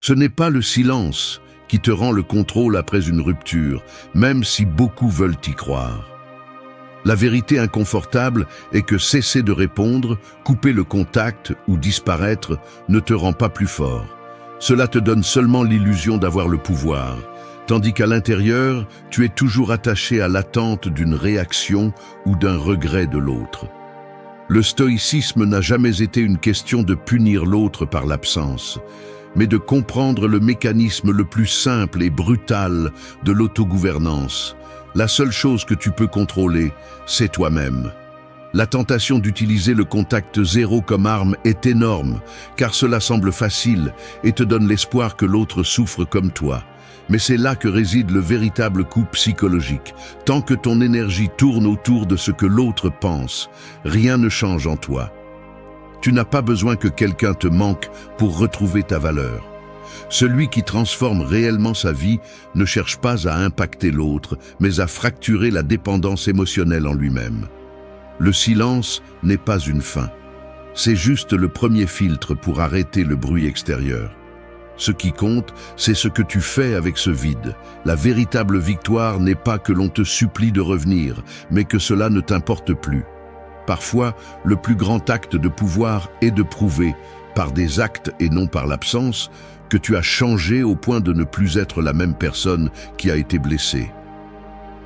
Ce n'est pas le silence qui te rend le contrôle après une rupture, même si beaucoup veulent y croire. La vérité inconfortable est que cesser de répondre, couper le contact ou disparaître ne te rend pas plus fort. Cela te donne seulement l'illusion d'avoir le pouvoir, tandis qu'à l'intérieur, tu es toujours attaché à l'attente d'une réaction ou d'un regret de l'autre. Le stoïcisme n'a jamais été une question de punir l'autre par l'absence, mais de comprendre le mécanisme le plus simple et brutal de l'autogouvernance. La seule chose que tu peux contrôler, c'est toi-même. La tentation d'utiliser le contact zéro comme arme est énorme, car cela semble facile et te donne l'espoir que l'autre souffre comme toi. Mais c'est là que réside le véritable coup psychologique. Tant que ton énergie tourne autour de ce que l'autre pense, rien ne change en toi. Tu n'as pas besoin que quelqu'un te manque pour retrouver ta valeur. Celui qui transforme réellement sa vie ne cherche pas à impacter l'autre, mais à fracturer la dépendance émotionnelle en lui-même. Le silence n'est pas une fin. C'est juste le premier filtre pour arrêter le bruit extérieur. Ce qui compte, c'est ce que tu fais avec ce vide. La véritable victoire n'est pas que l'on te supplie de revenir, mais que cela ne t'importe plus. Parfois, le plus grand acte de pouvoir est de prouver, par des actes et non par l'absence, que tu as changé au point de ne plus être la même personne qui a été blessée.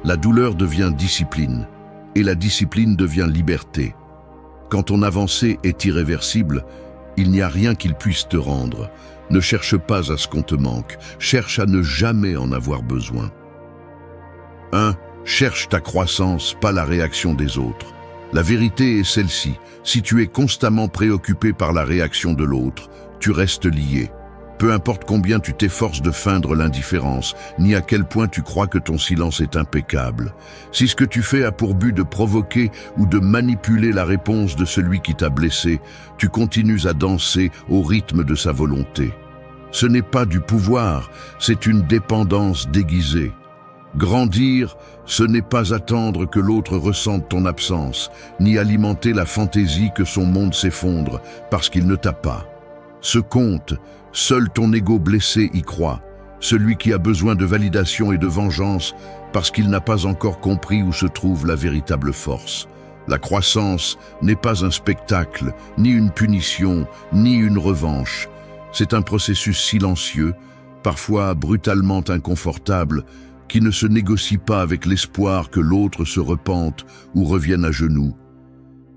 La douleur devient discipline, et la discipline devient liberté. Quand ton avancée est irréversible, il n'y a rien qu'il puisse te rendre. Ne cherche pas à ce qu'on te manque, cherche à ne jamais en avoir besoin. 1. Cherche ta croissance, pas la réaction des autres. La vérité est celle-ci, si tu es constamment préoccupé par la réaction de l'autre, tu restes lié. Peu importe combien tu t'efforces de feindre l'indifférence, ni à quel point tu crois que ton silence est impeccable. Si ce que tu fais a pour but de provoquer ou de manipuler la réponse de celui qui t'a blessé, tu continues à danser au rythme de sa volonté. Ce n'est pas du pouvoir, c'est une dépendance déguisée. Grandir, ce n'est pas attendre que l'autre ressente ton absence, ni alimenter la fantaisie que son monde s'effondre parce qu'il ne t'a pas. Ce compte, seul ton ego blessé y croit, celui qui a besoin de validation et de vengeance parce qu'il n'a pas encore compris où se trouve la véritable force. La croissance n'est pas un spectacle, ni une punition, ni une revanche. C'est un processus silencieux, parfois brutalement inconfortable, qui ne se négocie pas avec l'espoir que l'autre se repente ou revienne à genoux.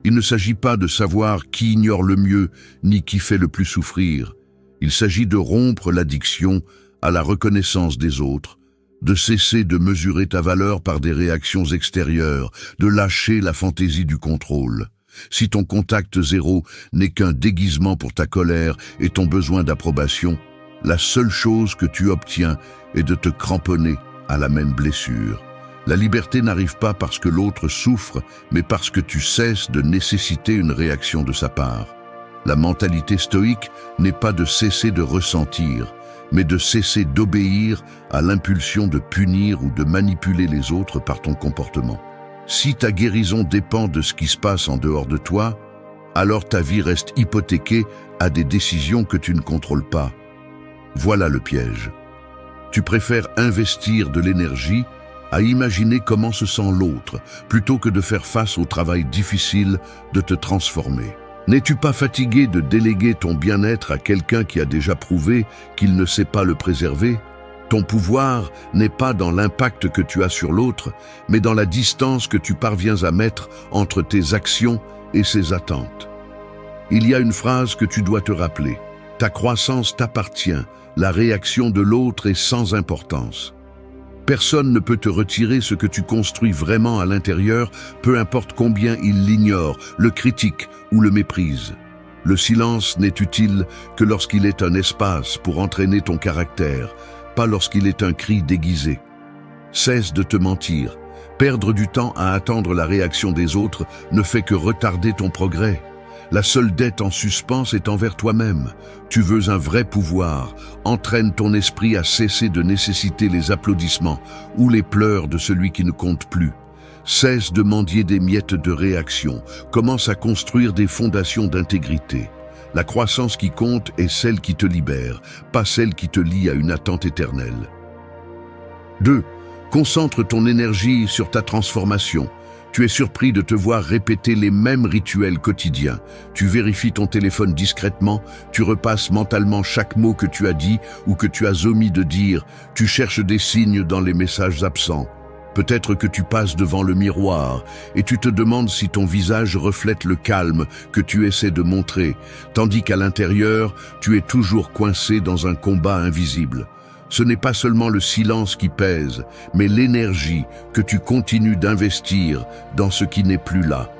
Il ne s'agit pas de savoir qui ignore le mieux, ni qui fait le plus souffrir. Il s'agit de rompre l'addiction à la reconnaissance des autres, de cesser de mesurer ta valeur par des réactions extérieures, de lâcher la fantaisie du contrôle. Si ton contact zéro n'est qu'un déguisement pour ta colère et ton besoin d'approbation, la seule chose que tu obtiens est de te cramponner à la même blessure. La liberté n'arrive pas parce que l'autre souffre, mais parce que tu cesses de nécessiter une réaction de sa part. La mentalité stoïque n'est pas de cesser de ressentir, mais de cesser d'obéir à l'impulsion de punir ou de manipuler les autres par ton comportement. Si ta guérison dépend de ce qui se passe en dehors de toi, alors ta vie reste hypothéquée à des décisions que tu ne contrôles pas. Voilà le piège. Tu préfères investir de l'énergie à imaginer comment se sent l'autre, plutôt que de faire face au travail difficile de te transformer. N'es-tu pas fatigué de déléguer ton bien-être à quelqu'un qui a déjà prouvé qu'il ne sait pas le préserver? Ton pouvoir n'est pas dans l'impact que tu as sur l'autre, mais dans la distance que tu parviens à mettre entre tes actions et ses attentes. Il y a une phrase que tu dois te rappeler. Ta croissance t'appartient, la réaction de l'autre est sans importance. Personne ne peut te retirer ce que tu construis vraiment à l'intérieur, peu importe combien il l'ignore, le critique ou le méprise. Le silence n'est utile que lorsqu'il est un espace pour entraîner ton caractère, pas lorsqu'il est un cri déguisé. Cesse de te mentir. Perdre du temps à attendre la réaction des autres ne fait que retarder ton progrès. La seule dette en suspens est envers toi-même. Tu veux un vrai pouvoir. Entraîne ton esprit à cesser de nécessiter les applaudissements ou les pleurs de celui qui ne compte plus. Cesse de mendier des miettes de réaction. Commence à construire des fondations d'intégrité. La croissance qui compte est celle qui te libère, pas celle qui te lie à une attente éternelle. 2. Concentre ton énergie sur ta transformation. Tu es surpris de te voir répéter les mêmes rituels quotidiens. Tu vérifies ton téléphone discrètement, tu repasses mentalement chaque mot que tu as dit ou que tu as omis de dire. Tu cherches des signes dans les messages absents. Peut-être que tu passes devant le miroir et tu te demandes si ton visage reflète le calme que tu essaies de montrer, tandis qu'à l'intérieur, tu es toujours coincé dans un combat invisible. Ce n'est pas seulement le silence qui pèse, mais l'énergie que tu continues d'investir dans ce qui n'est plus là.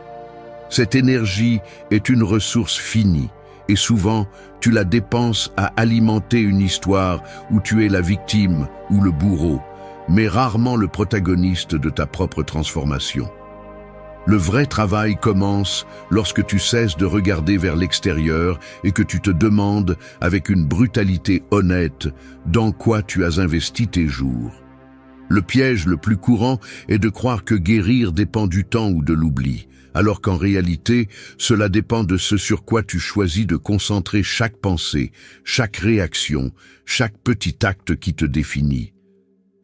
Cette énergie est une ressource finie et souvent tu la dépenses à alimenter une histoire où tu es la victime ou le bourreau, mais rarement le protagoniste de ta propre transformation. Le vrai travail commence lorsque tu cesses de regarder vers l'extérieur et que tu te demandes, avec une brutalité honnête, dans quoi tu as investi tes jours. Le piège le plus courant est de croire que guérir dépend du temps ou de l'oubli, alors qu'en réalité, cela dépend de ce sur quoi tu choisis de concentrer chaque pensée, chaque réaction, chaque petit acte qui te définit.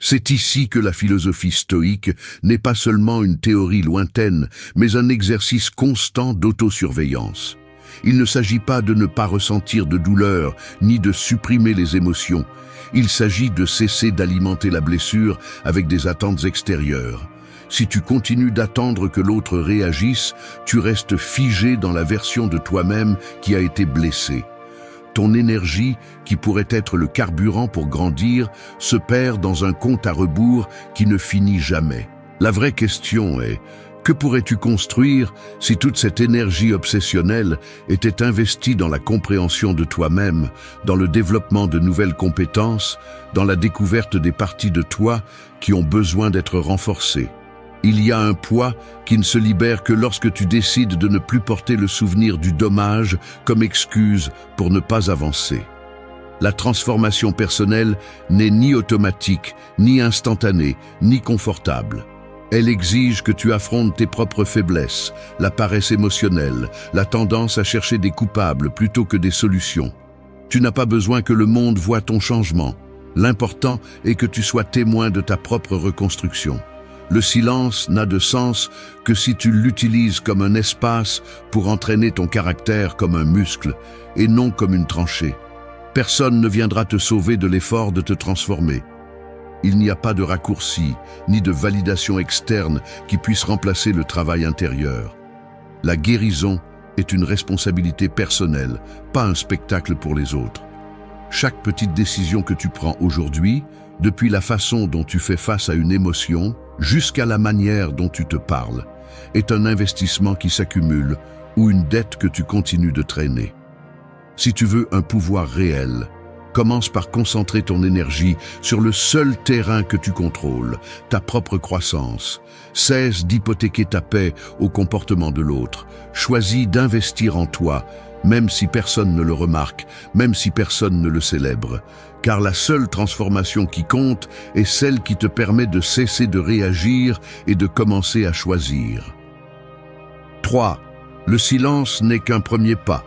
C'est ici que la philosophie stoïque n'est pas seulement une théorie lointaine, mais un exercice constant d'autosurveillance. Il ne s'agit pas de ne pas ressentir de douleur, ni de supprimer les émotions. Il s'agit de cesser d'alimenter la blessure avec des attentes extérieures. Si tu continues d'attendre que l'autre réagisse, tu restes figé dans la version de toi-même qui a été blessée. Ton énergie, qui pourrait être le carburant pour grandir, se perd dans un compte à rebours qui ne finit jamais. La vraie question est, que pourrais-tu construire si toute cette énergie obsessionnelle était investie dans la compréhension de toi-même, dans le développement de nouvelles compétences, dans la découverte des parties de toi qui ont besoin d'être renforcées? Il y a un poids qui ne se libère que lorsque tu décides de ne plus porter le souvenir du dommage comme excuse pour ne pas avancer. La transformation personnelle n'est ni automatique, ni instantanée, ni confortable. Elle exige que tu affrontes tes propres faiblesses, la paresse émotionnelle, la tendance à chercher des coupables plutôt que des solutions. Tu n'as pas besoin que le monde voie ton changement. L'important est que tu sois témoin de ta propre reconstruction. Le silence n'a de sens que si tu l'utilises comme un espace pour entraîner ton caractère comme un muscle et non comme une tranchée. Personne ne viendra te sauver de l'effort de te transformer. Il n'y a pas de raccourci ni de validation externe qui puisse remplacer le travail intérieur. La guérison est une responsabilité personnelle, pas un spectacle pour les autres. Chaque petite décision que tu prends aujourd'hui, depuis la façon dont tu fais face à une émotion, jusqu'à la manière dont tu te parles, est un investissement qui s'accumule ou une dette que tu continues de traîner. Si tu veux un pouvoir réel, commence par concentrer ton énergie sur le seul terrain que tu contrôles, ta propre croissance. Cesse d'hypothéquer ta paix au comportement de l'autre. Choisis d'investir en toi, même si personne ne le remarque, même si personne ne le célèbre. Car la seule transformation qui compte est celle qui te permet de cesser de réagir et de commencer à choisir. 3. Le silence n'est qu'un premier pas.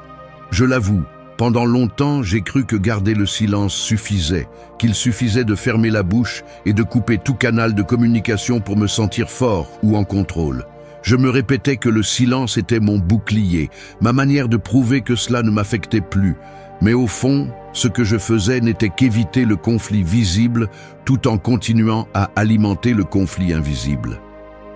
Je l'avoue, pendant longtemps, j'ai cru que garder le silence suffisait, qu'il suffisait de fermer la bouche et de couper tout canal de communication pour me sentir fort ou en contrôle. Je me répétais que le silence était mon bouclier, ma manière de prouver que cela ne m'affectait plus. Mais au fond, ce que je faisais n'était qu'éviter le conflit visible tout en continuant à alimenter le conflit invisible.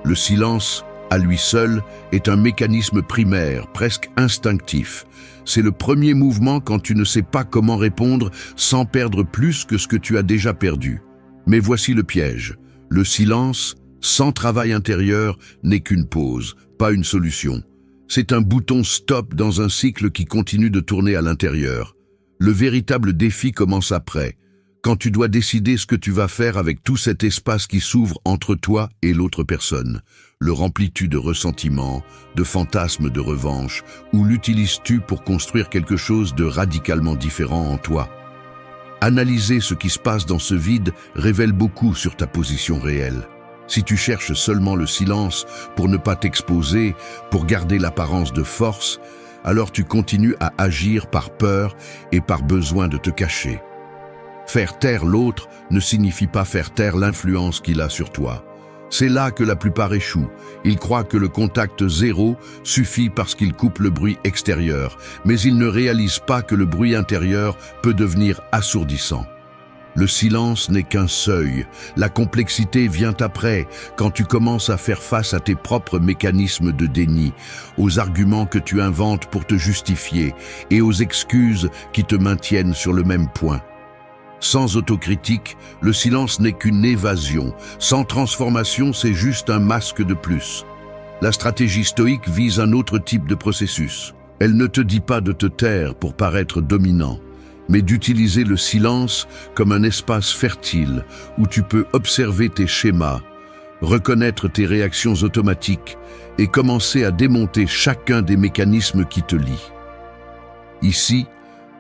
Le silence, à lui seul, est un mécanisme primaire, presque instinctif. C'est le premier mouvement quand tu ne sais pas comment répondre sans perdre plus que ce que tu as déjà perdu. Mais voici le piège. Le silence, sans travail intérieur, n'est qu'une pause, pas une solution. C'est un bouton stop dans un cycle qui continue de tourner à l'intérieur. Le véritable défi commence après, quand tu dois décider ce que tu vas faire avec tout cet espace qui s'ouvre entre toi et l'autre personne. Le remplis-tu de ressentiment, de fantasmes de revanche, ou l'utilises-tu pour construire quelque chose de radicalement différent en toi? Analyser ce qui se passe dans ce vide révèle beaucoup sur ta position réelle. Si tu cherches seulement le silence pour ne pas t'exposer, pour garder l'apparence de force, alors tu continues à agir par peur et par besoin de te cacher. Faire taire l'autre ne signifie pas faire taire l'influence qu'il a sur toi. C'est là que la plupart échouent. Ils croient que le contact zéro suffit parce qu'ils coupent le bruit extérieur, mais ils ne réalisent pas que le bruit intérieur peut devenir assourdissant. Le silence n'est qu'un seuil. La complexité vient après, quand tu commences à faire face à tes propres mécanismes de déni, aux arguments que tu inventes pour te justifier et aux excuses qui te maintiennent sur le même point. Sans autocritique, le silence n'est qu'une évasion. Sans transformation, c'est juste un masque de plus. La stratégie stoïque vise un autre type de processus. Elle ne te dit pas de te taire pour paraître dominant, mais d'utiliser le silence comme un espace fertile où tu peux observer tes schémas, reconnaître tes réactions automatiques et commencer à démonter chacun des mécanismes qui te lient. Ici,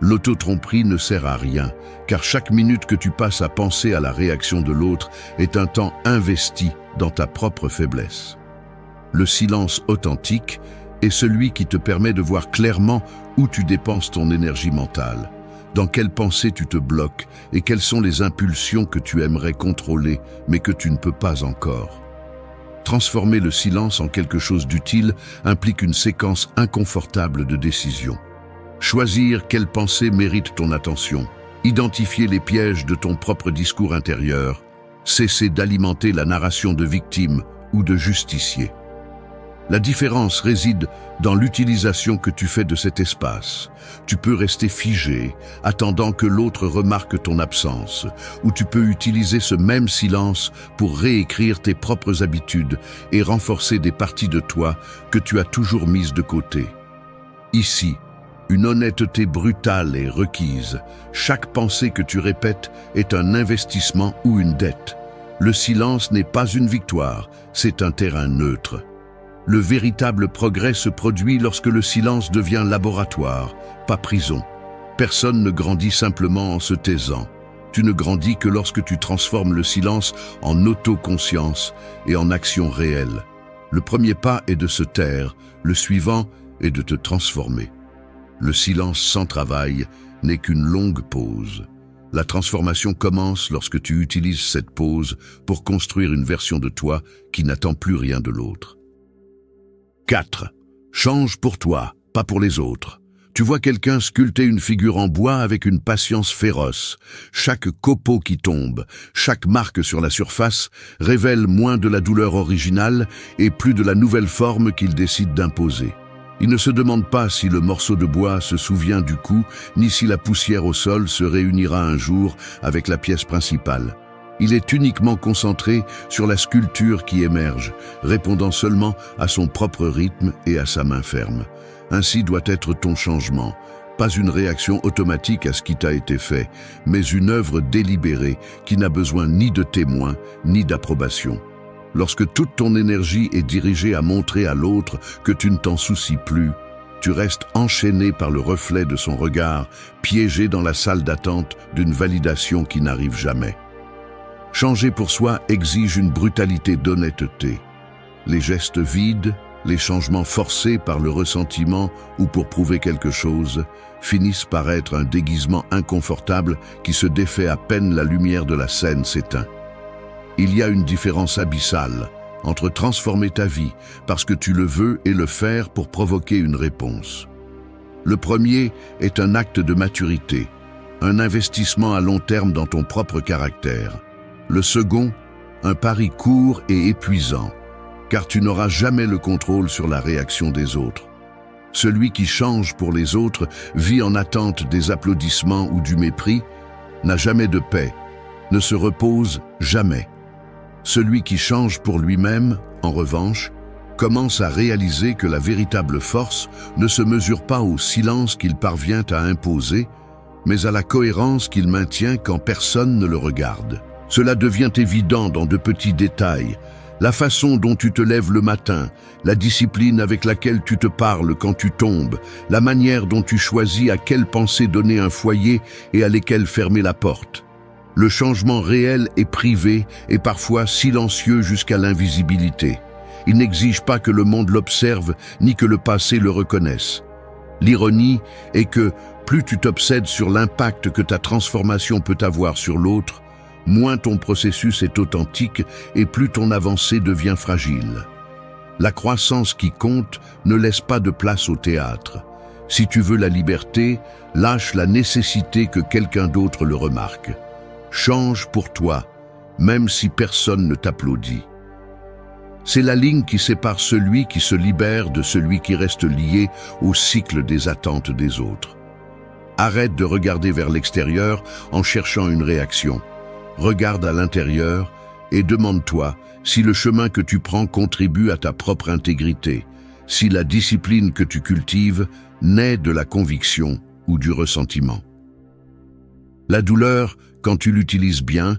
l'auto-tromperie ne sert à rien, car chaque minute que tu passes à penser à la réaction de l'autre est un temps investi dans ta propre faiblesse. Le silence authentique est celui qui te permet de voir clairement où tu dépenses ton énergie mentale, dans quelles pensées tu te bloques et quelles sont les impulsions que tu aimerais contrôler mais que tu ne peux pas encore. Transformer le silence en quelque chose d'utile implique une séquence inconfortable de décisions. Choisir quelles pensées méritent ton attention, identifier les pièges de ton propre discours intérieur, cesser d'alimenter la narration de victime ou de justicier. La différence réside dans l'utilisation que tu fais de cet espace. Tu peux rester figé, attendant que l'autre remarque ton absence, ou tu peux utiliser ce même silence pour réécrire tes propres habitudes et renforcer des parties de toi que tu as toujours mises de côté. Ici, une honnêteté brutale est requise. Chaque pensée que tu répètes est un investissement ou une dette. Le silence n'est pas une victoire, c'est un terrain neutre. Le véritable progrès se produit lorsque le silence devient laboratoire, pas prison. Personne ne grandit simplement en se taisant. Tu ne grandis que lorsque tu transformes le silence en autoconscience et en action réelle. Le premier pas est de se taire, le suivant est de te transformer. Le silence sans travail n'est qu'une longue pause. La transformation commence lorsque tu utilises cette pause pour construire une version de toi qui n'attend plus rien de l'autre. 4. Change pour toi, pas pour les autres. Tu vois quelqu'un sculpter une figure en bois avec une patience féroce. Chaque copeau qui tombe, chaque marque sur la surface révèle moins de la douleur originale et plus de la nouvelle forme qu'il décide d'imposer. Il ne se demande pas si le morceau de bois se souvient du coup, ni si la poussière au sol se réunira un jour avec la pièce principale. Il est uniquement concentré sur la sculpture qui émerge, répondant seulement à son propre rythme et à sa main ferme. Ainsi doit être ton changement, pas une réaction automatique à ce qui t'a été fait, mais une œuvre délibérée qui n'a besoin ni de témoins, ni d'approbation. Lorsque toute ton énergie est dirigée à montrer à l'autre que tu ne t'en soucies plus, tu restes enchaîné par le reflet de son regard, piégé dans la salle d'attente d'une validation qui n'arrive jamais. Changer pour soi exige une brutalité d'honnêteté. Les gestes vides, les changements forcés par le ressentiment ou pour prouver quelque chose, finissent par être un déguisement inconfortable qui se défait à peine la lumière de la scène s'éteint. Il y a une différence abyssale entre transformer ta vie parce que tu le veux et le faire pour provoquer une réponse. Le premier est un acte de maturité, un investissement à long terme dans ton propre caractère. Le second, un pari court et épuisant, car tu n'auras jamais le contrôle sur la réaction des autres. Celui qui change pour les autres vit en attente des applaudissements ou du mépris, n'a jamais de paix, ne se repose jamais. Celui qui change pour lui-même, en revanche, commence à réaliser que la véritable force ne se mesure pas au silence qu'il parvient à imposer, mais à la cohérence qu'il maintient quand personne ne le regarde. Cela devient évident dans de petits détails. La façon dont tu te lèves le matin, la discipline avec laquelle tu te parles quand tu tombes, la manière dont tu choisis à quelle pensée donner un foyer et à lesquelles fermer la porte. Le changement réel est privé et parfois silencieux jusqu'à l'invisibilité. Il n'exige pas que le monde l'observe ni que le passé le reconnaisse. L'ironie est que plus tu t'obsèdes sur l'impact que ta transformation peut avoir sur l'autre, moins ton processus est authentique et plus ton avancée devient fragile. La croissance qui compte ne laisse pas de place au théâtre. Si tu veux la liberté, lâche la nécessité que quelqu'un d'autre le remarque. Change pour toi, même si personne ne t'applaudit. C'est la ligne qui sépare celui qui se libère de celui qui reste lié au cycle des attentes des autres. Arrête de regarder vers l'extérieur en cherchant une réaction. Regarde à l'intérieur et demande-toi si le chemin que tu prends contribue à ta propre intégrité, si la discipline que tu cultives naît de la conviction ou du ressentiment. La douleur, quand tu l'utilises bien,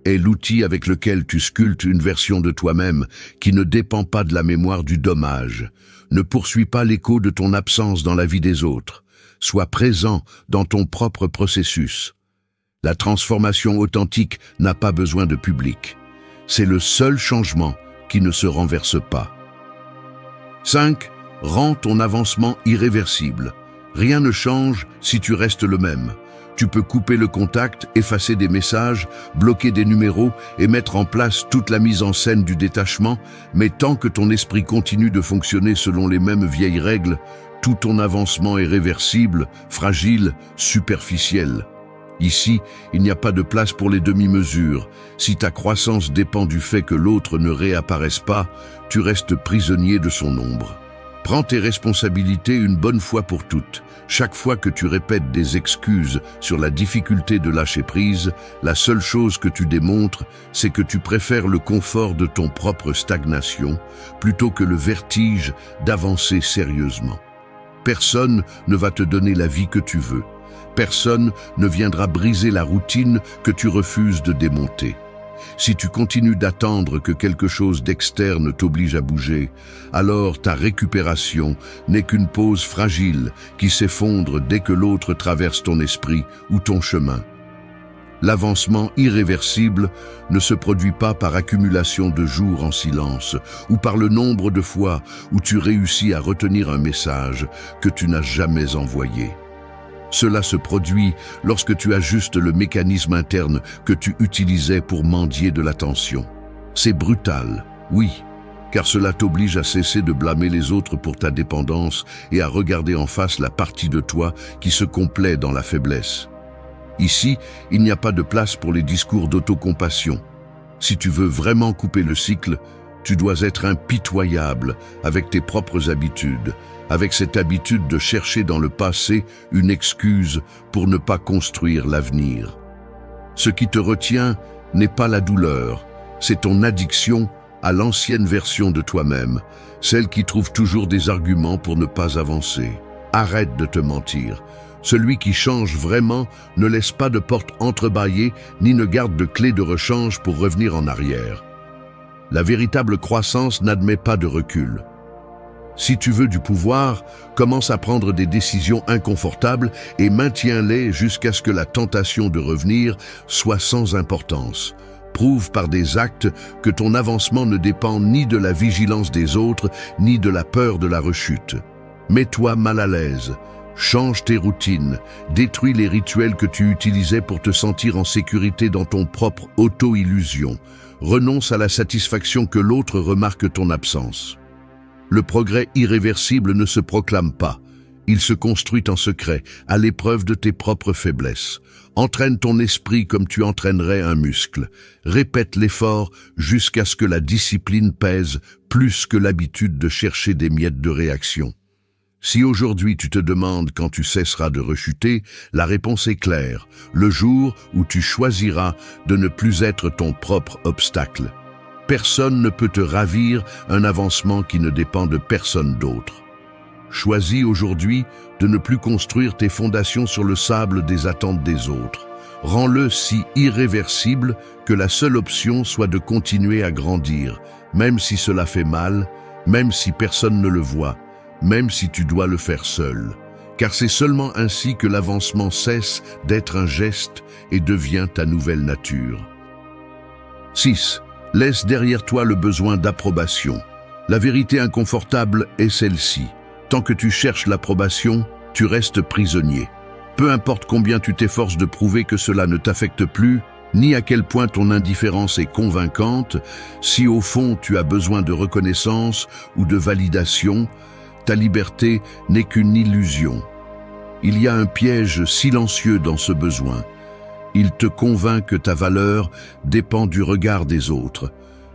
est l'outil avec lequel tu sculptes une version de toi-même qui ne dépend pas de la mémoire du dommage. Ne poursuis pas l'écho de ton absence dans la vie des autres. Sois présent dans ton propre processus. La transformation authentique n'a pas besoin de public. C'est le seul changement qui ne se renverse pas. 5. Rends ton avancement irréversible. Rien ne change si tu restes le même. Tu peux couper le contact, effacer des messages, bloquer des numéros et mettre en place toute la mise en scène du détachement, mais tant que ton esprit continue de fonctionner selon les mêmes vieilles règles, tout ton avancement est réversible, fragile, superficiel. Ici, il n'y a pas de place pour les demi-mesures. Si ta croissance dépend du fait que l'autre ne réapparaisse pas, tu restes prisonnier de son ombre. Prends tes responsabilités une bonne fois pour toutes. Chaque fois que tu répètes des excuses sur la difficulté de lâcher prise, la seule chose que tu démontres, c'est que tu préfères le confort de ton propre stagnation plutôt que le vertige d'avancer sérieusement. Personne ne va te donner la vie que tu veux. Personne ne viendra briser la routine que tu refuses de démonter. Si tu continues d'attendre que quelque chose d'externe t'oblige à bouger, alors ta récupération n'est qu'une pause fragile qui s'effondre dès que l'autre traverse ton esprit ou ton chemin. L'avancement irréversible ne se produit pas par accumulation de jours en silence ou par le nombre de fois où tu réussis à retenir un message que tu n'as jamais envoyé. Cela se produit lorsque tu ajustes le mécanisme interne que tu utilisais pour mendier de l'attention. C'est brutal, oui, car cela t'oblige à cesser de blâmer les autres pour ta dépendance et à regarder en face la partie de toi qui se complaît dans la faiblesse. Ici, il n'y a pas de place pour les discours d'autocompassion. Si tu veux vraiment couper le cycle, tu dois être impitoyable avec tes propres habitudes, avec cette habitude de chercher dans le passé une excuse pour ne pas construire l'avenir. Ce qui te retient n'est pas la douleur, c'est ton addiction à l'ancienne version de toi-même, celle qui trouve toujours des arguments pour ne pas avancer. Arrête de te mentir. Celui qui change vraiment ne laisse pas de porte entrebâillée ni ne garde de clé de rechange pour revenir en arrière. La véritable croissance n'admet pas de recul. Si tu veux du pouvoir, commence à prendre des décisions inconfortables et maintiens-les jusqu'à ce que la tentation de revenir soit sans importance. Prouve par des actes que ton avancement ne dépend ni de la vigilance des autres, ni de la peur de la rechute. Mets-toi mal à l'aise. Change tes routines, détruis les rituels que tu utilisais pour te sentir en sécurité dans ton propre auto-illusion. Renonce à la satisfaction que l'autre remarque ton absence. Le progrès irréversible ne se proclame pas. Il se construit en secret, à l'épreuve de tes propres faiblesses. Entraîne ton esprit comme tu entraînerais un muscle. Répète l'effort jusqu'à ce que la discipline pèse plus que l'habitude de chercher des miettes de réaction. Si aujourd'hui tu te demandes quand tu cesseras de rechuter, la réponse est claire, le jour où tu choisiras de ne plus être ton propre obstacle. Personne ne peut te ravir un avancement qui ne dépend de personne d'autre. Choisis aujourd'hui de ne plus construire tes fondations sur le sable des attentes des autres. Rends-le si irréversible que la seule option soit de continuer à grandir, même si cela fait mal, même si personne ne le voit, même si tu dois le faire seul. Car c'est seulement ainsi que l'avancement cesse d'être un geste et devient ta nouvelle nature. 6. Laisse derrière toi le besoin d'approbation. La vérité inconfortable est celle-ci. Tant que tu cherches l'approbation, tu restes prisonnier. Peu importe combien tu t'efforces de prouver que cela ne t'affecte plus, ni à quel point ton indifférence est convaincante, si au fond tu as besoin de reconnaissance ou de validation, ta liberté n'est qu'une illusion. Il y a un piège silencieux dans ce besoin. Il te convainc que ta valeur dépend du regard des autres,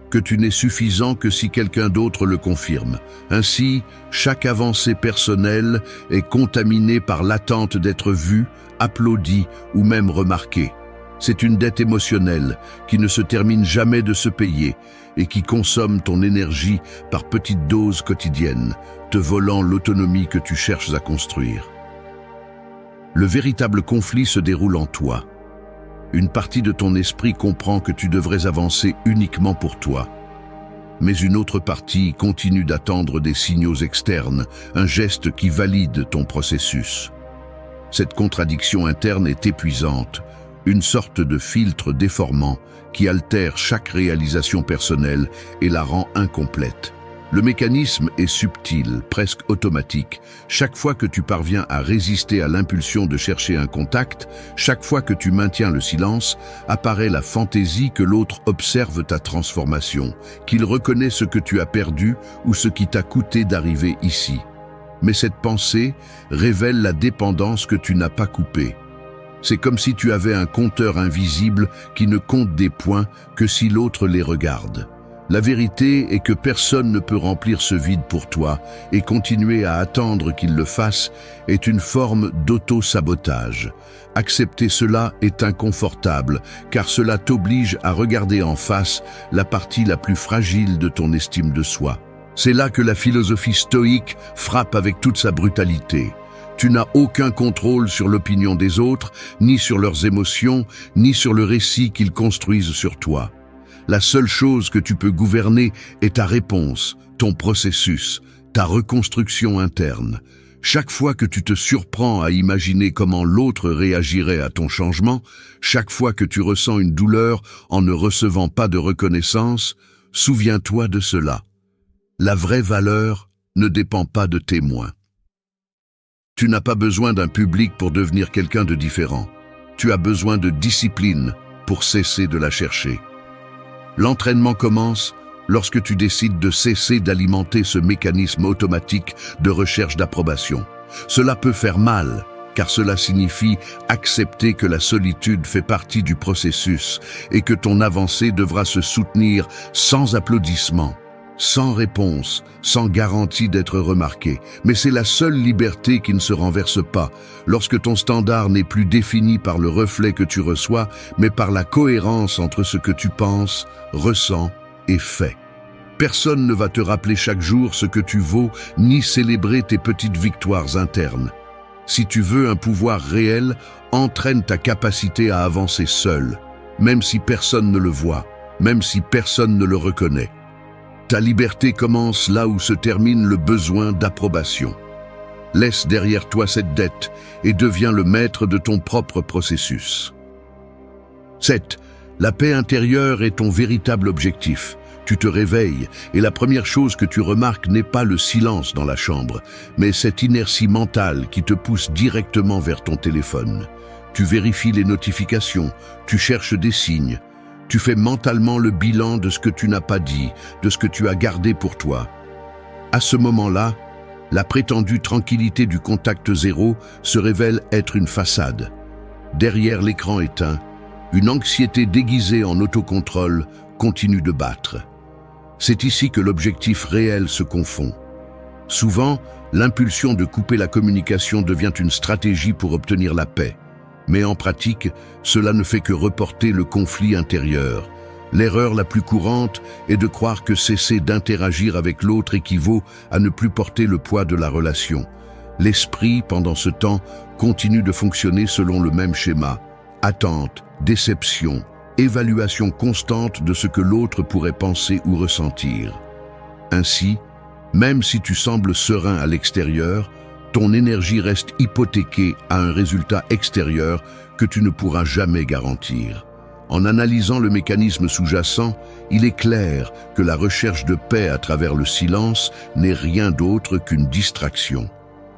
que tu n'es suffisant que si quelqu'un d'autre le confirme. Ainsi, chaque avancée personnelle est contaminée par l'attente d'être vue, applaudie ou même remarquée. C'est une dette émotionnelle qui ne se termine jamais de se payer et qui consomme ton énergie par petites doses quotidiennes, te volant l'autonomie que tu cherches à construire. Le véritable conflit se déroule en toi. Une partie de ton esprit comprend que tu devrais avancer uniquement pour toi. Mais une autre partie continue d'attendre des signaux externes, un geste qui valide ton processus. Cette contradiction interne est épuisante, une sorte de filtre déformant qui altère chaque réalisation personnelle et la rend incomplète. Le mécanisme est subtil, presque automatique. Chaque fois que tu parviens à résister à l'impulsion de chercher un contact, chaque fois que tu maintiens le silence, apparaît la fantaisie que l'autre observe ta transformation, qu'il reconnaît ce que tu as perdu ou ce qui t'a coûté d'arriver ici. Mais cette pensée révèle la dépendance que tu n'as pas coupée. C'est comme si tu avais un compteur invisible qui ne compte des points que si l'autre les regarde. La vérité est que personne ne peut remplir ce vide pour toi, et continuer à attendre qu'il le fasse est une forme d'auto-sabotage. Accepter cela est inconfortable, car cela t'oblige à regarder en face la partie la plus fragile de ton estime de soi. C'est là que la philosophie stoïque frappe avec toute sa brutalité. Tu n'as aucun contrôle sur l'opinion des autres, ni sur leurs émotions, ni sur le récit qu'ils construisent sur toi. La seule chose que tu peux gouverner est ta réponse, ton processus, ta reconstruction interne. Chaque fois que tu te surprends à imaginer comment l'autre réagirait à ton changement, chaque fois que tu ressens une douleur en ne recevant pas de reconnaissance, souviens-toi de cela. La vraie valeur ne dépend pas de témoins. Tu n'as pas besoin d'un public pour devenir quelqu'un de différent. Tu as besoin de discipline pour cesser de la chercher. L'entraînement commence lorsque tu décides de cesser d'alimenter ce mécanisme automatique de recherche d'approbation. Cela peut faire mal, car cela signifie accepter que la solitude fait partie du processus et que ton avancée devra se soutenir sans applaudissements, sans réponse, sans garantie d'être remarqué. Mais c'est la seule liberté qui ne se renverse pas, lorsque ton standard n'est plus défini par le reflet que tu reçois, mais par la cohérence entre ce que tu penses, ressens et fais. Personne ne va te rappeler chaque jour ce que tu vaux, ni célébrer tes petites victoires internes. Si tu veux un pouvoir réel, entraîne ta capacité à avancer seul, même si personne ne le voit, même si personne ne le reconnaît. Ta liberté commence là où se termine le besoin d'approbation. Laisse derrière toi cette dette et deviens le maître de ton propre processus. 7. La paix intérieure est ton véritable objectif. Tu te réveilles et la première chose que tu remarques n'est pas le silence dans la chambre, mais cette inertie mentale qui te pousse directement vers ton téléphone. Tu vérifies les notifications, tu cherches des signes. Tu fais mentalement le bilan de ce que tu n'as pas dit, de ce que tu as gardé pour toi. À ce moment-là, la prétendue tranquillité du contact zéro se révèle être une façade. Derrière l'écran éteint, une anxiété déguisée en autocontrôle continue de battre. C'est ici que l'objectif réel se confond. Souvent, l'impulsion de couper la communication devient une stratégie pour obtenir la paix. Mais en pratique, cela ne fait que reporter le conflit intérieur. L'erreur la plus courante est de croire que cesser d'interagir avec l'autre équivaut à ne plus porter le poids de la relation. L'esprit, pendant ce temps, continue de fonctionner selon le même schéma. Attente, déception, évaluation constante de ce que l'autre pourrait penser ou ressentir. Ainsi, même si tu sembles serein à l'extérieur, ton énergie reste hypothéquée à un résultat extérieur que tu ne pourras jamais garantir. En analysant le mécanisme sous-jacent, il est clair que la recherche de paix à travers le silence n'est rien d'autre qu'une distraction.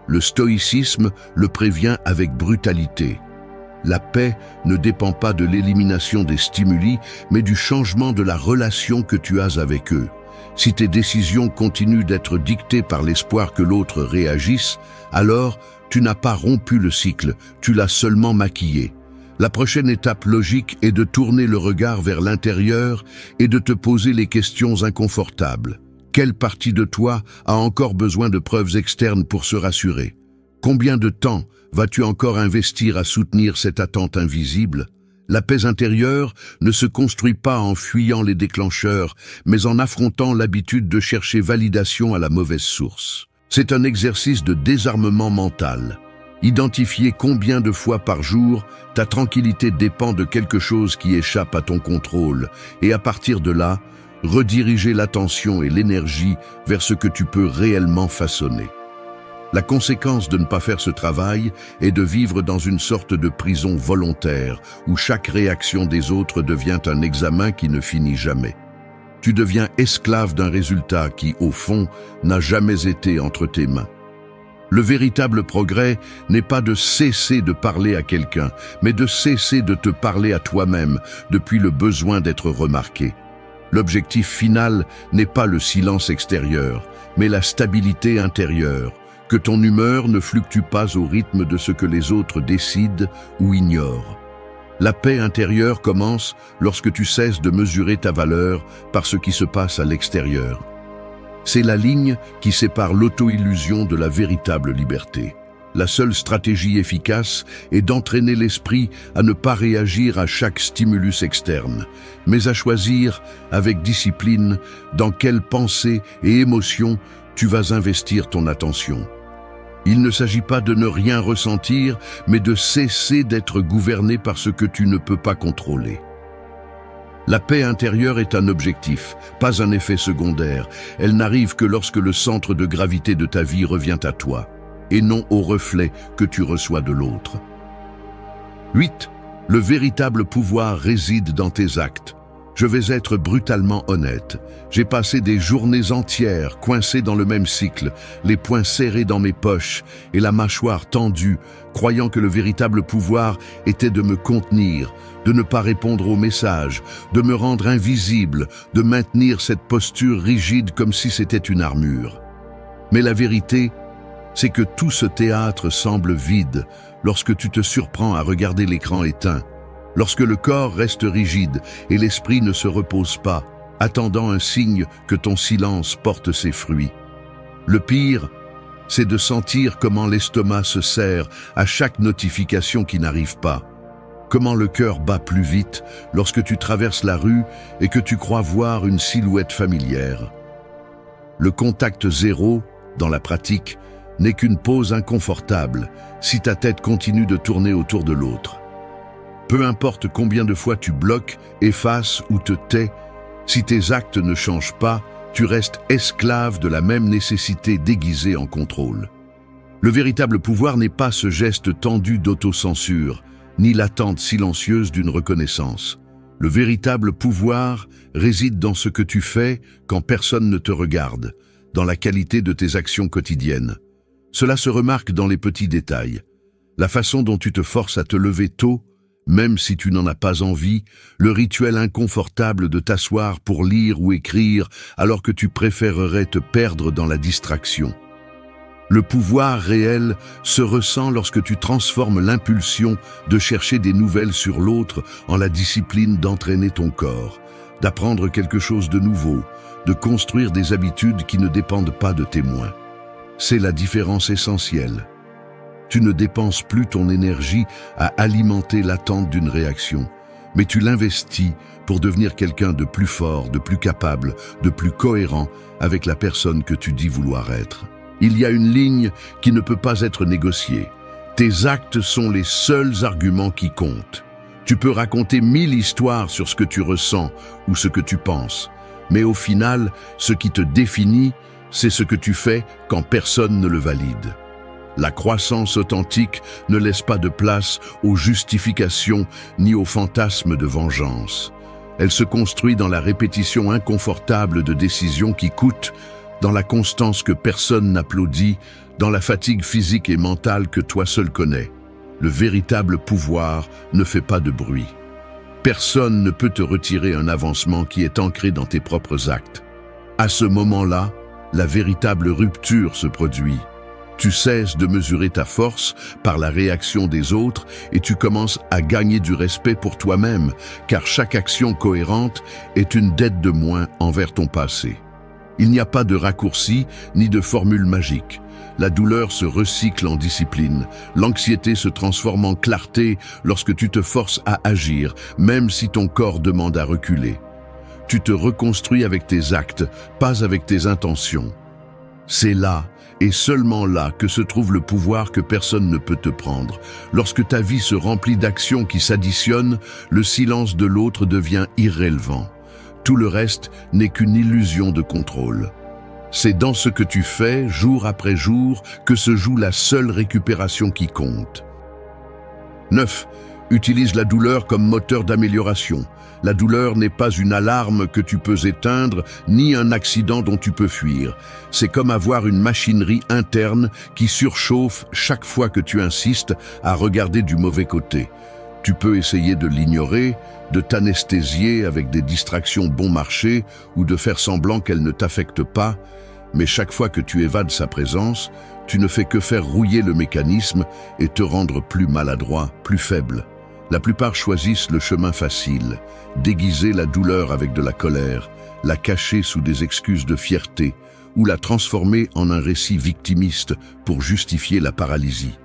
Le stoïcisme le prévient avec brutalité. La paix ne dépend pas de l'élimination des stimuli, mais du changement de la relation que tu as avec eux. Si tes décisions continuent d'être dictées par l'espoir que l'autre réagisse, alors tu n'as pas rompu le cycle, tu l'as seulement maquillé. La prochaine étape logique est de tourner le regard vers l'intérieur et de te poser les questions inconfortables. Quelle partie de toi a encore besoin de preuves externes pour se rassurer? Combien de temps vas-tu encore investir à soutenir cette attente invisible? La paix intérieure ne se construit pas en fuyant les déclencheurs, mais en affrontant l'habitude de chercher validation à la mauvaise source. C'est un exercice de désarmement mental. Identifier combien de fois par jour ta tranquillité dépend de quelque chose qui échappe à ton contrôle, et à partir de là, rediriger l'attention et l'énergie vers ce que tu peux réellement façonner. La conséquence de ne pas faire ce travail est de vivre dans une sorte de prison volontaire où chaque réaction des autres devient un examen qui ne finit jamais. Tu deviens esclave d'un résultat qui, au fond, n'a jamais été entre tes mains. Le véritable progrès n'est pas de cesser de parler à quelqu'un, mais de cesser de te parler à toi-même depuis le besoin d'être remarqué. L'objectif final n'est pas le silence extérieur, mais la stabilité intérieure. Que ton humeur ne fluctue pas au rythme de ce que les autres décident ou ignorent. La paix intérieure commence lorsque tu cesses de mesurer ta valeur par ce qui se passe à l'extérieur. C'est la ligne qui sépare l'auto-illusion de la véritable liberté. La seule stratégie efficace est d'entraîner l'esprit à ne pas réagir à chaque stimulus externe, mais à choisir, avec discipline, dans quelles pensées et émotions tu vas investir ton attention. Il ne s'agit pas de ne rien ressentir, mais de cesser d'être gouverné par ce que tu ne peux pas contrôler. La paix intérieure est un objectif, pas un effet secondaire. Elle n'arrive que lorsque le centre de gravité de ta vie revient à toi, et non au reflet que tu reçois de l'autre. 8. Le véritable pouvoir réside dans tes actes. Je vais être brutalement honnête. J'ai passé des journées entières coincé dans le même cycle, les poings serrés dans mes poches et la mâchoire tendue, croyant que le véritable pouvoir était de me contenir, de ne pas répondre aux messages, de me rendre invisible, de maintenir cette posture rigide comme si c'était une armure. Mais la vérité, c'est que tout ce théâtre semble vide lorsque tu te surprends à regarder l'écran éteint. Lorsque le corps reste rigide et l'esprit ne se repose pas, attendant un signe que ton silence porte ses fruits. Le pire, c'est de sentir comment l'estomac se serre à chaque notification qui n'arrive pas. Comment le cœur bat plus vite lorsque tu traverses la rue et que tu crois voir une silhouette familière. Le contact zéro, dans la pratique, n'est qu'une pause inconfortable si ta tête continue de tourner autour de l'autre. Peu importe combien de fois tu bloques, effaces ou te tais, si tes actes ne changent pas, tu restes esclave de la même nécessité déguisée en contrôle. Le véritable pouvoir n'est pas ce geste tendu d'autocensure, ni l'attente silencieuse d'une reconnaissance. Le véritable pouvoir réside dans ce que tu fais quand personne ne te regarde, dans la qualité de tes actions quotidiennes. Cela se remarque dans les petits détails. La façon dont tu te forces à te lever tôt, même si tu n'en as pas envie, le rituel inconfortable de t'asseoir pour lire ou écrire alors que tu préférerais te perdre dans la distraction. Le pouvoir réel se ressent lorsque tu transformes l'impulsion de chercher des nouvelles sur l'autre en la discipline d'entraîner ton corps, d'apprendre quelque chose de nouveau, de construire des habitudes qui ne dépendent pas de témoins. C'est la différence essentielle. Tu ne dépenses plus ton énergie à alimenter l'attente d'une réaction, mais tu l'investis pour devenir quelqu'un de plus fort, de plus capable, de plus cohérent avec la personne que tu dis vouloir être. Il y a une ligne qui ne peut pas être négociée. Tes actes sont les seuls arguments qui comptent. Tu peux raconter 1000 histoires sur ce que tu ressens ou ce que tu penses, mais au final, ce qui te définit, c'est ce que tu fais quand personne ne le valide. La croissance authentique ne laisse pas de place aux justifications ni aux fantasmes de vengeance. Elle se construit dans la répétition inconfortable de décisions qui coûtent, dans la constance que personne n'applaudit, dans la fatigue physique et mentale que toi seul connais. Le véritable pouvoir ne fait pas de bruit. Personne ne peut te retirer un avancement qui est ancré dans tes propres actes. À ce moment-là, la véritable rupture se produit. Tu cesses de mesurer ta force par la réaction des autres et tu commences à gagner du respect pour toi-même, car chaque action cohérente est une dette de moins envers ton passé. Il n'y a pas de raccourci ni de formule magique. La douleur se recycle en discipline. L'anxiété se transforme en clarté lorsque tu te forces à agir, même si ton corps demande à reculer. Tu te reconstruis avec tes actes, pas avec tes intentions. C'est là, et seulement là, que se trouve le pouvoir que personne ne peut te prendre. Lorsque ta vie se remplit d'actions qui s'additionnent, le silence de l'autre devient irrélevant. Tout le reste n'est qu'une illusion de contrôle. C'est dans ce que tu fais, jour après jour, que se joue la seule récupération qui compte. 9. Utilise la douleur comme moteur d'amélioration. La douleur n'est pas une alarme que tu peux éteindre, ni un accident dont tu peux fuir. C'est comme avoir une machinerie interne qui surchauffe chaque fois que tu insistes à regarder du mauvais côté. Tu peux essayer de l'ignorer, de t'anesthésier avec des distractions bon marché ou de faire semblant qu'elle ne t'affecte pas, mais chaque fois que tu évades sa présence, tu ne fais que faire rouiller le mécanisme et te rendre plus maladroit, plus faible. La plupart choisissent le chemin facile, déguiser la douleur avec de la colère, la cacher sous des excuses de fierté ou la transformer en un récit victimiste pour justifier la paralysie.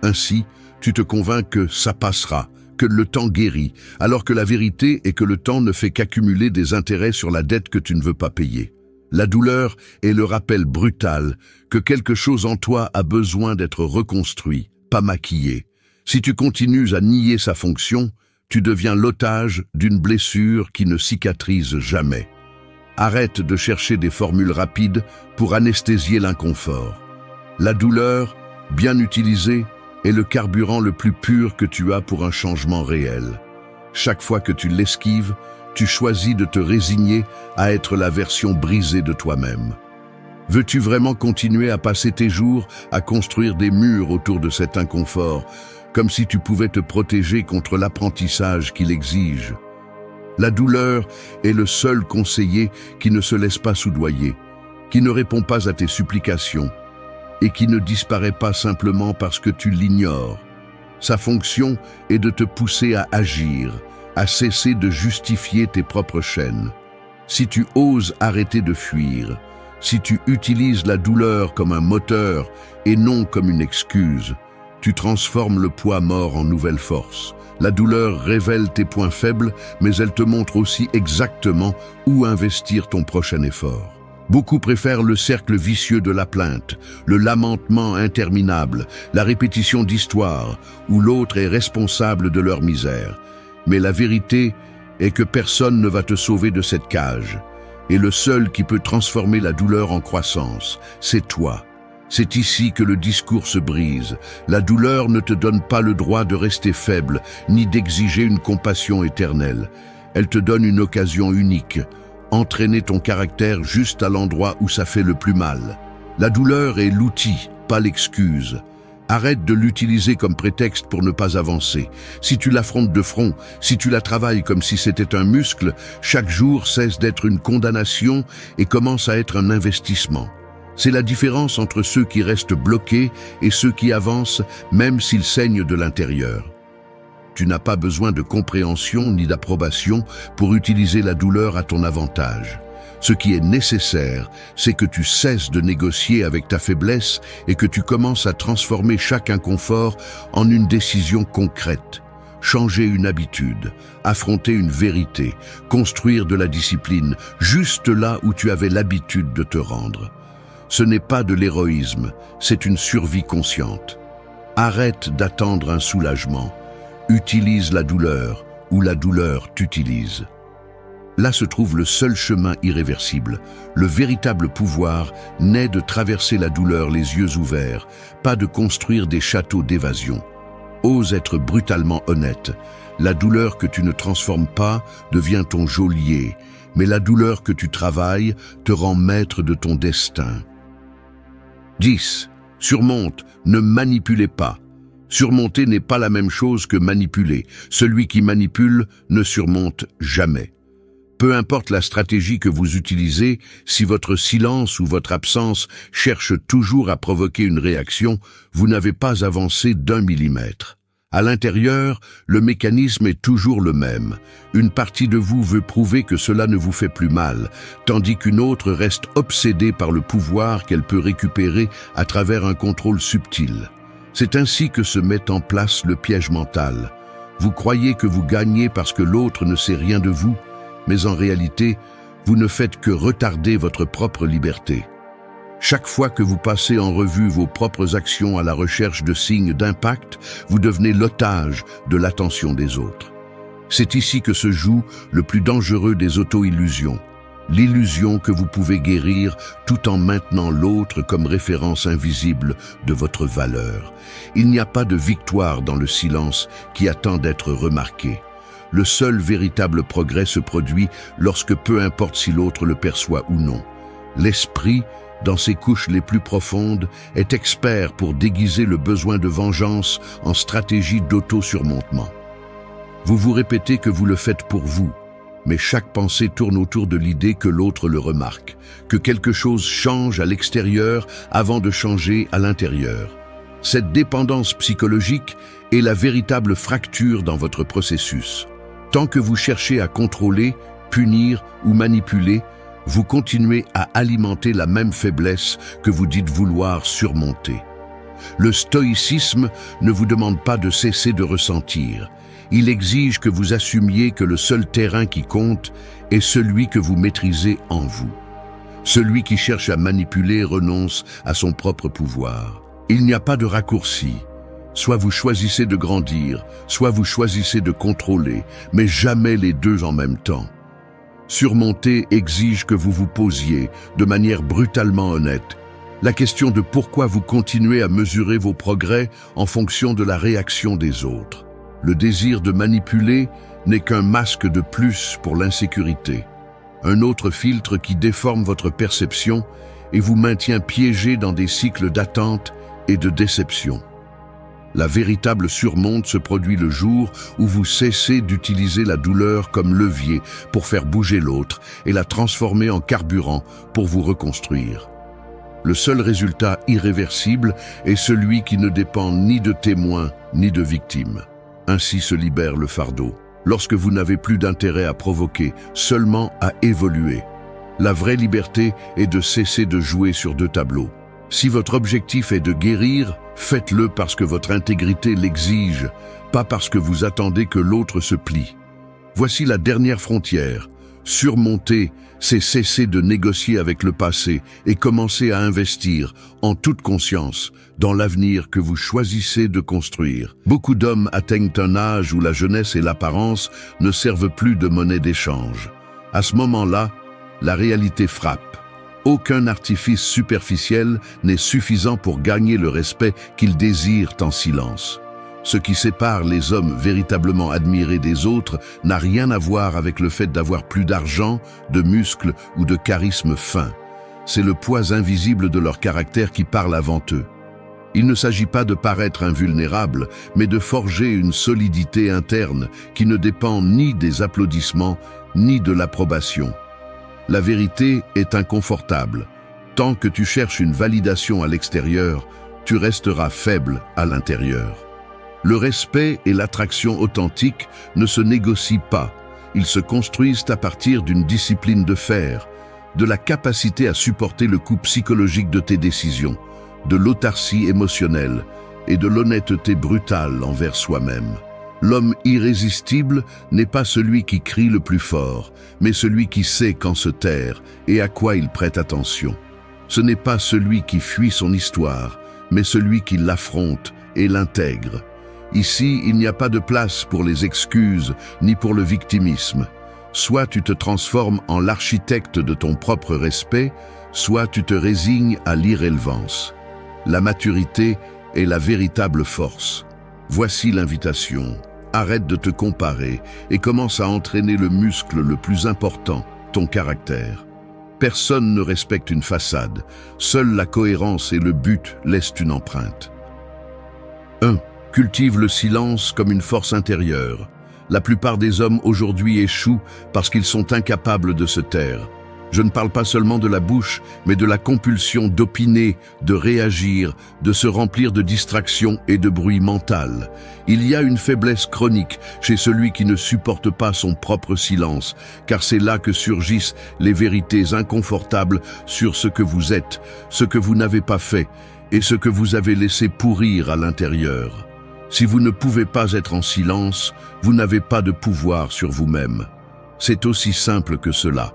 Ainsi, tu te convaincs que ça passera, que le temps guérit, alors que la vérité est que le temps ne fait qu'accumuler des intérêts sur la dette que tu ne veux pas payer. La douleur est le rappel brutal que quelque chose en toi a besoin d'être reconstruit, pas maquillé. Si tu continues à nier sa fonction, tu deviens l'otage d'une blessure qui ne cicatrise jamais. Arrête de chercher des formules rapides pour anesthésier l'inconfort. La douleur, bien utilisée, est le carburant le plus pur que tu as pour un changement réel. Chaque fois que tu l'esquives, tu choisis de te résigner à être la version brisée de toi-même. Veux-tu vraiment continuer à passer tes jours à construire des murs autour de cet inconfort, comme si tu pouvais te protéger contre l'apprentissage qu'il exige? La douleur est le seul conseiller qui ne se laisse pas soudoyer, qui ne répond pas à tes supplications et qui ne disparaît pas simplement parce que tu l'ignores. Sa fonction est de te pousser à agir, à cesser de justifier tes propres chaînes. Si tu oses arrêter de fuir, si tu utilises la douleur comme un moteur et non comme une excuse, tu transformes le poids mort en nouvelle force. La douleur révèle tes points faibles, mais elle te montre aussi exactement où investir ton prochain effort. Beaucoup préfèrent le cercle vicieux de la plainte, le lamentement interminable, la répétition d'histoires, où l'autre est responsable de leur misère. Mais la vérité est que personne ne va te sauver de cette cage. Et le seul qui peut transformer la douleur en croissance, c'est toi. C'est ici que le discours se brise. La douleur ne te donne pas le droit de rester faible, ni d'exiger une compassion éternelle. Elle te donne une occasion unique. Entraîner ton caractère juste à l'endroit où ça fait le plus mal. La douleur est l'outil, pas l'excuse. Arrête de l'utiliser comme prétexte pour ne pas avancer. Si tu l'affrontes de front, si tu la travailles comme si c'était un muscle, chaque jour cesse d'être une condamnation et commence à être un investissement. C'est la différence entre ceux qui restent bloqués et ceux qui avancent, même s'ils saignent de l'intérieur. Tu n'as pas besoin de compréhension ni d'approbation pour utiliser la douleur à ton avantage. Ce qui est nécessaire, c'est que tu cesses de négocier avec ta faiblesse et que tu commences à transformer chaque inconfort en une décision concrète. Changer une habitude, affronter une vérité, construire de la discipline, juste là où tu avais l'habitude de te rendre. Ce n'est pas de l'héroïsme, c'est une survie consciente. Arrête d'attendre un soulagement. Utilise la douleur ou la douleur t'utilise. Là se trouve le seul chemin irréversible. Le véritable pouvoir naît de traverser la douleur les yeux ouverts, pas de construire des châteaux d'évasion. Ose être brutalement honnête. La douleur que tu ne transformes pas devient ton geôlier, mais la douleur que tu travailles te rend maître de ton destin. 10. Surmonte, ne manipulez pas. Surmonter n'est pas la même chose que manipuler. Celui qui manipule ne surmonte jamais. Peu importe la stratégie que vous utilisez, si votre silence ou votre absence cherche toujours à provoquer une réaction, vous n'avez pas avancé d'1 millimètre. À l'intérieur, le mécanisme est toujours le même. Une partie de vous veut prouver que cela ne vous fait plus mal, tandis qu'une autre reste obsédée par le pouvoir qu'elle peut récupérer à travers un contrôle subtil. C'est ainsi que se met en place le piège mental. Vous croyez que vous gagnez parce que l'autre ne sait rien de vous, mais en réalité, vous ne faites que retarder votre propre liberté. Chaque fois que vous passez en revue vos propres actions à la recherche de signes d'impact, vous devenez l'otage de l'attention des autres. C'est ici que se joue le plus dangereux des auto-illusions. L'illusion que vous pouvez guérir tout en maintenant l'autre comme référence invisible de votre valeur. Il n'y a pas de victoire dans le silence qui attend d'être remarqué. Le seul véritable progrès se produit lorsque peu importe si l'autre le perçoit ou non. L'esprit, dans ses couches les plus profondes, est expert pour déguiser le besoin de vengeance en stratégie d'auto-surmontement. Vous vous répétez que vous le faites pour vous, mais chaque pensée tourne autour de l'idée que l'autre le remarque, que quelque chose change à l'extérieur avant de changer à l'intérieur. Cette dépendance psychologique est la véritable fracture dans votre processus. Tant que vous cherchez à contrôler, punir ou manipuler, vous continuez à alimenter la même faiblesse que vous dites vouloir surmonter. Le stoïcisme ne vous demande pas de cesser de ressentir. Il exige que vous assumiez que le seul terrain qui compte est celui que vous maîtrisez en vous. Celui qui cherche à manipuler renonce à son propre pouvoir. Il n'y a pas de raccourci. Soit vous choisissez de grandir, soit vous choisissez de contrôler, mais jamais les deux en même temps. Surmonter exige que vous vous posiez, de manière brutalement honnête, la question de pourquoi vous continuez à mesurer vos progrès en fonction de la réaction des autres. Le désir de manipuler n'est qu'un masque de plus pour l'insécurité, un autre filtre qui déforme votre perception et vous maintient piégé dans des cycles d'attente et de déception. La véritable surmonte se produit le jour où vous cessez d'utiliser la douleur comme levier pour faire bouger l'autre et la transformer en carburant pour vous reconstruire. Le seul résultat irréversible est celui qui ne dépend ni de témoins ni de victimes. Ainsi se libère le fardeau, lorsque vous n'avez plus d'intérêt à provoquer, seulement à évoluer. La vraie liberté est de cesser de jouer sur deux tableaux. Si votre objectif est de guérir, faites-le parce que votre intégrité l'exige, pas parce que vous attendez que l'autre se plie. Voici la dernière frontière. Surmonter, c'est cesser de négocier avec le passé et commencer à investir, en toute conscience, dans l'avenir que vous choisissez de construire. Beaucoup d'hommes atteignent un âge où la jeunesse et l'apparence ne servent plus de monnaie d'échange. À ce moment-là, la réalité frappe. Aucun artifice superficiel n'est suffisant pour gagner le respect qu'ils désirent en silence. Ce qui sépare les hommes véritablement admirés des autres n'a rien à voir avec le fait d'avoir plus d'argent, de muscles ou de charisme fin. C'est le poids invisible de leur caractère qui parle avant eux. Il ne s'agit pas de paraître invulnérable, mais de forger une solidité interne qui ne dépend ni des applaudissements ni de l'approbation. La vérité est inconfortable. Tant que tu cherches une validation à l'extérieur, tu resteras faible à l'intérieur. Le respect et l'attraction authentique ne se négocient pas. Ils se construisent à partir d'une discipline de fer, de la capacité à supporter le coup psychologique de tes décisions, de l'autarcie émotionnelle et de l'honnêteté brutale envers soi-même. L'homme irrésistible n'est pas celui qui crie le plus fort, mais celui qui sait quand se taire et à quoi il prête attention. Ce n'est pas celui qui fuit son histoire, mais celui qui l'affronte et l'intègre. Ici, il n'y a pas de place pour les excuses ni pour le victimisme. Soit tu te transformes en l'architecte de ton propre respect, soit tu te résignes à l'irrélevance. La maturité est la véritable force. Voici l'invitation. Arrête de te comparer et commence à entraîner le muscle le plus important, ton caractère. Personne ne respecte une façade. Seule la cohérence et le but laissent une empreinte. 1. Cultive le silence comme une force intérieure. La plupart des hommes aujourd'hui échouent parce qu'ils sont incapables de se taire. Je ne parle pas seulement de la bouche, mais de la compulsion d'opiner, de réagir, de se remplir de distractions et de bruit mental. Il y a une faiblesse chronique chez celui qui ne supporte pas son propre silence, car c'est là que surgissent les vérités inconfortables sur ce que vous êtes, ce que vous n'avez pas fait et ce que vous avez laissé pourrir à l'intérieur. Si vous ne pouvez pas être en silence, vous n'avez pas de pouvoir sur vous-même. C'est aussi simple que cela.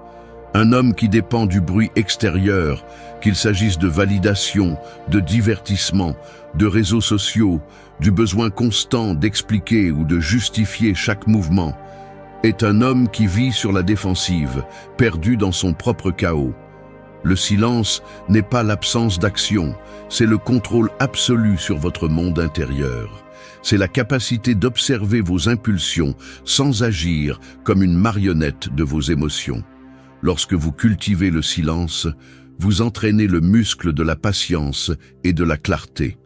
Un homme qui dépend du bruit extérieur, qu'il s'agisse de validation, de divertissement, de réseaux sociaux, du besoin constant d'expliquer ou de justifier chaque mouvement, est un homme qui vit sur la défensive, perdu dans son propre chaos. Le silence n'est pas l'absence d'action, c'est le contrôle absolu sur votre monde intérieur. C'est la capacité d'observer vos impulsions sans agir comme une marionnette de vos émotions. Lorsque vous cultivez le silence, vous entraînez le muscle de la patience et de la clarté.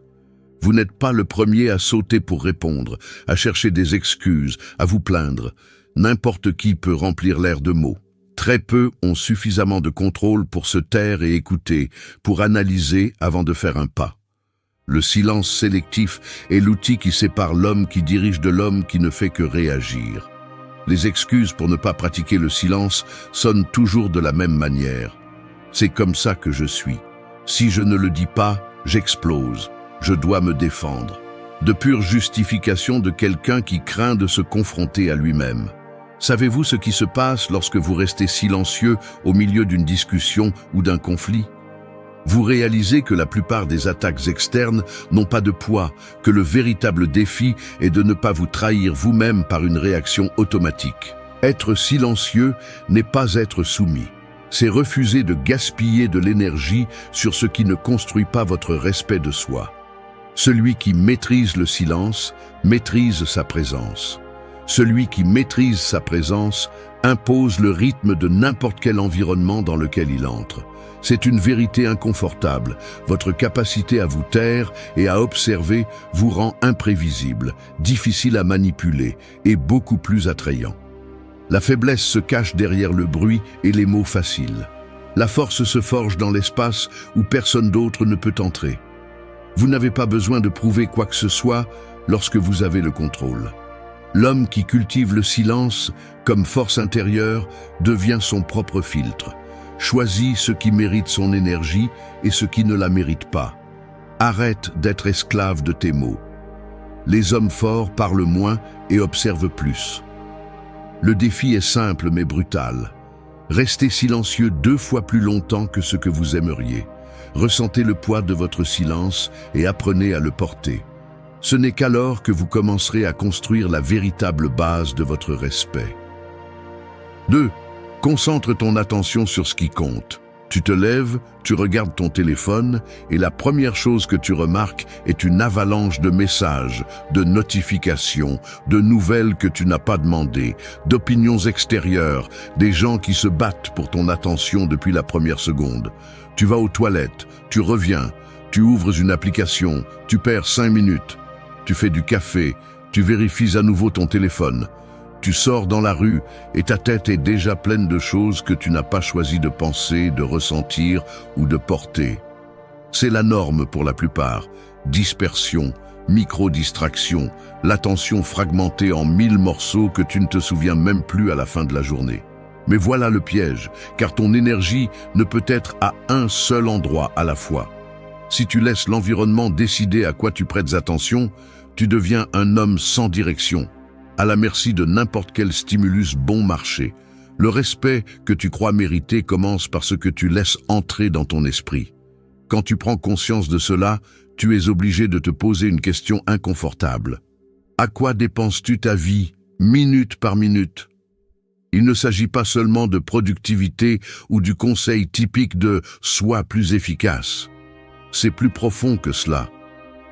Vous n'êtes pas le premier à sauter pour répondre, à chercher des excuses, à vous plaindre. N'importe qui peut remplir l'air de mots. Très peu ont suffisamment de contrôle pour se taire et écouter, pour analyser avant de faire un pas. Le silence sélectif est l'outil qui sépare l'homme qui dirige de l'homme qui ne fait que réagir. Les excuses pour ne pas pratiquer le silence sonnent toujours de la même manière. C'est comme ça que je suis. Si je ne le dis pas, j'explose. Je dois me défendre. De pure justification de quelqu'un qui craint de se confronter à lui-même. Savez-vous ce qui se passe lorsque vous restez silencieux au milieu d'une discussion ou d'un conflit ? Vous réalisez que la plupart des attaques externes n'ont pas de poids, que le véritable défi est de ne pas vous trahir vous-même par une réaction automatique. Être silencieux n'est pas être soumis. C'est refuser de gaspiller de l'énergie sur ce qui ne construit pas votre respect de soi. Celui qui maîtrise le silence maîtrise sa présence. Celui qui maîtrise sa présence impose le rythme de n'importe quel environnement dans lequel il entre. C'est une vérité inconfortable. Votre capacité à vous taire et à observer vous rend imprévisible, difficile à manipuler et beaucoup plus attrayant. La faiblesse se cache derrière le bruit et les mots faciles. La force se forge dans l'espace où personne d'autre ne peut entrer. Vous n'avez pas besoin de prouver quoi que ce soit lorsque vous avez le contrôle. L'homme qui cultive le silence comme force intérieure devient son propre filtre. Choisis ce qui mérite son énergie et ce qui ne la mérite pas. Arrête d'être esclave de tes mots. Les hommes forts parlent moins et observent plus. Le défi est simple mais brutal. Restez silencieux 2 fois plus longtemps que ce que vous aimeriez. Ressentez le poids de votre silence et apprenez à le porter. Ce n'est qu'alors que vous commencerez à construire la véritable base de votre respect. 2. Concentre ton attention sur ce qui compte. Tu te lèves, tu regardes ton téléphone et la première chose que tu remarques est une avalanche de messages, de notifications, de nouvelles que tu n'as pas demandées, d'opinions extérieures, des gens qui se battent pour ton attention depuis la première seconde. Tu vas aux toilettes, tu reviens, tu ouvres une application, tu perds 5 minutes. Tu fais du café, tu vérifies à nouveau ton téléphone. Tu sors dans la rue et ta tête est déjà pleine de choses que tu n'as pas choisi de penser, de ressentir ou de porter. C'est la norme pour la plupart. Dispersion, micro-distraction, l'attention fragmentée en 1000 morceaux que tu ne te souviens même plus à la fin de la journée. Mais voilà le piège, car ton énergie ne peut être à un seul endroit à la fois. Si tu laisses l'environnement décider à quoi tu prêtes attention, tu deviens un homme sans direction, à la merci de n'importe quel stimulus bon marché. Le respect que tu crois mériter commence par ce que tu laisses entrer dans ton esprit. Quand tu prends conscience de cela, tu es obligé de te poser une question inconfortable. À quoi dépenses-tu ta vie, minute par minute ? Il ne s'agit pas seulement de productivité ou du conseil typique de « sois plus efficace ». C'est plus profond que cela.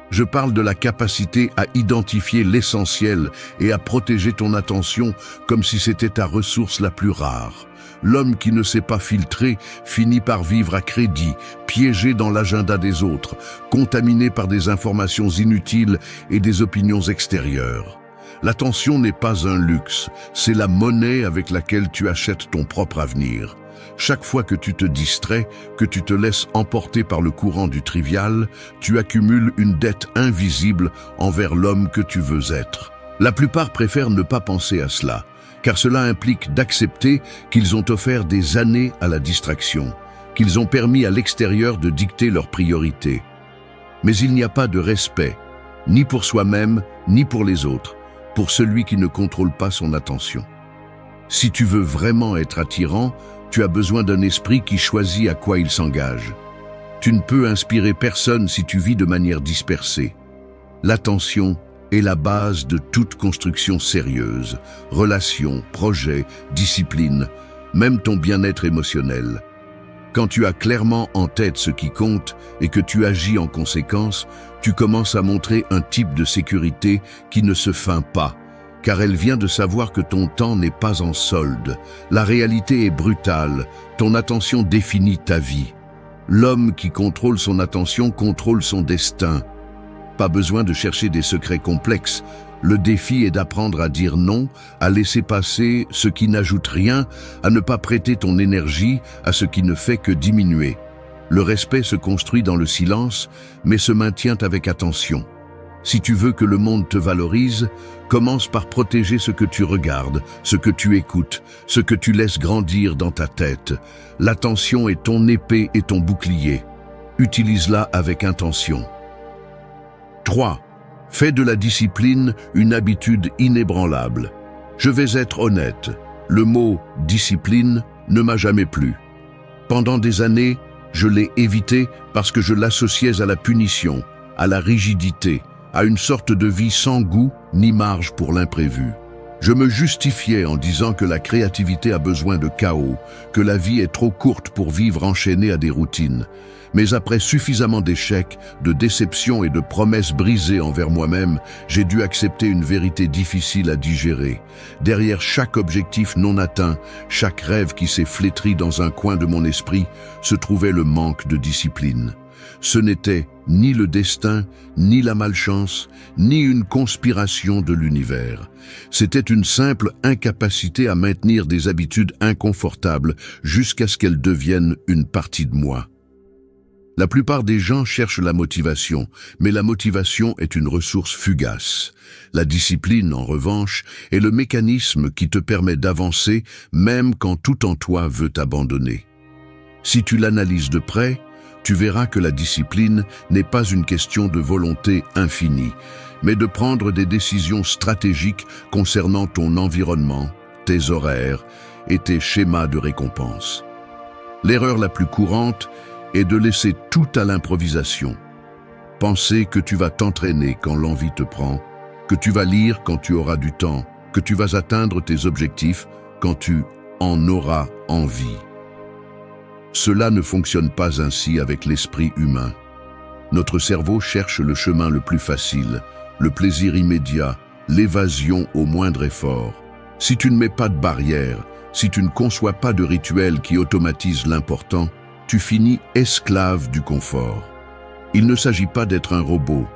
Je parle de la capacité à identifier l'essentiel et à protéger ton attention comme si c'était ta ressource la plus rare. L'homme qui ne sait pas filtrer finit par vivre à crédit, piégé dans l'agenda des autres, contaminé par des informations inutiles et des opinions extérieures. L'attention n'est pas un luxe, c'est la monnaie avec laquelle tu achètes ton propre avenir. Chaque fois que tu te distrais, que tu te laisses emporter par le courant du trivial, tu accumules une dette invisible envers l'homme que tu veux être. La plupart préfèrent ne pas penser à cela, car cela implique d'accepter qu'ils ont offert des années à la distraction, qu'ils ont permis à l'extérieur de dicter leurs priorités. Mais il n'y a pas de respect, ni pour soi-même, ni pour les autres, pour celui qui ne contrôle pas son attention. Si tu veux vraiment être attirant, tu as besoin d'un esprit qui choisit à quoi il s'engage. Tu ne peux inspirer personne si tu vis de manière dispersée. L'attention est la base de toute construction sérieuse, relation, projet, discipline, même ton bien-être émotionnel. Quand tu as clairement en tête ce qui compte et que tu agis en conséquence, tu commences à montrer un type de sécurité qui ne se feint pas, car elle vient de savoir que ton temps n'est pas en solde. La réalité est brutale, ton attention définit ta vie. L'homme qui contrôle son attention contrôle son destin. Pas besoin de chercher des secrets complexes. Le défi est d'apprendre à dire non, à laisser passer ce qui n'ajoute rien, à ne pas prêter ton énergie à ce qui ne fait que diminuer. Le respect se construit dans le silence, mais se maintient avec attention. Si tu veux que le monde te valorise, commence par protéger ce que tu regardes, ce que tu écoutes, ce que tu laisses grandir dans ta tête. L'attention est ton épée et ton bouclier. Utilise-la avec intention. 3. Fais de la discipline une habitude inébranlable. Je vais être honnête, le mot « discipline » ne m'a jamais plu. Pendant des années, je l'ai évité parce que je l'associais à la punition, à la rigidité, à une sorte de vie sans goût ni marge pour l'imprévu. Je me justifiais en disant que la créativité a besoin de chaos, que la vie est trop courte pour vivre enchaîné à des routines. Mais après suffisamment d'échecs, de déceptions et de promesses brisées envers moi-même, j'ai dû accepter une vérité difficile à digérer. Derrière chaque objectif non atteint, chaque rêve qui s'est flétri dans un coin de mon esprit, se trouvait le manque de discipline. Ce n'était ni le destin, ni la malchance, ni une conspiration de l'univers. C'était une simple incapacité à maintenir des habitudes inconfortables jusqu'à ce qu'elles deviennent une partie de moi. La plupart des gens cherchent la motivation, mais la motivation est une ressource fugace. La discipline, en revanche, est le mécanisme qui te permet d'avancer même quand tout en toi veut t'abandonner. Si tu l'analyses de près, tu verras que la discipline n'est pas une question de volonté infinie, mais de prendre des décisions stratégiques concernant ton environnement, tes horaires et tes schémas de récompense. L'erreur la plus courante est de laisser tout à l'improvisation. Penser que tu vas t'entraîner quand l'envie te prend, que tu vas lire quand tu auras du temps, que tu vas atteindre tes objectifs quand tu en auras envie. Cela ne fonctionne pas ainsi avec l'esprit humain. Notre cerveau cherche le chemin le plus facile, le plaisir immédiat, l'évasion au moindre effort. Si tu ne mets pas de barrière, si tu ne conçois pas de rituel qui automatise l'important, tu finis esclave du confort. Il ne s'agit pas d'être un robot.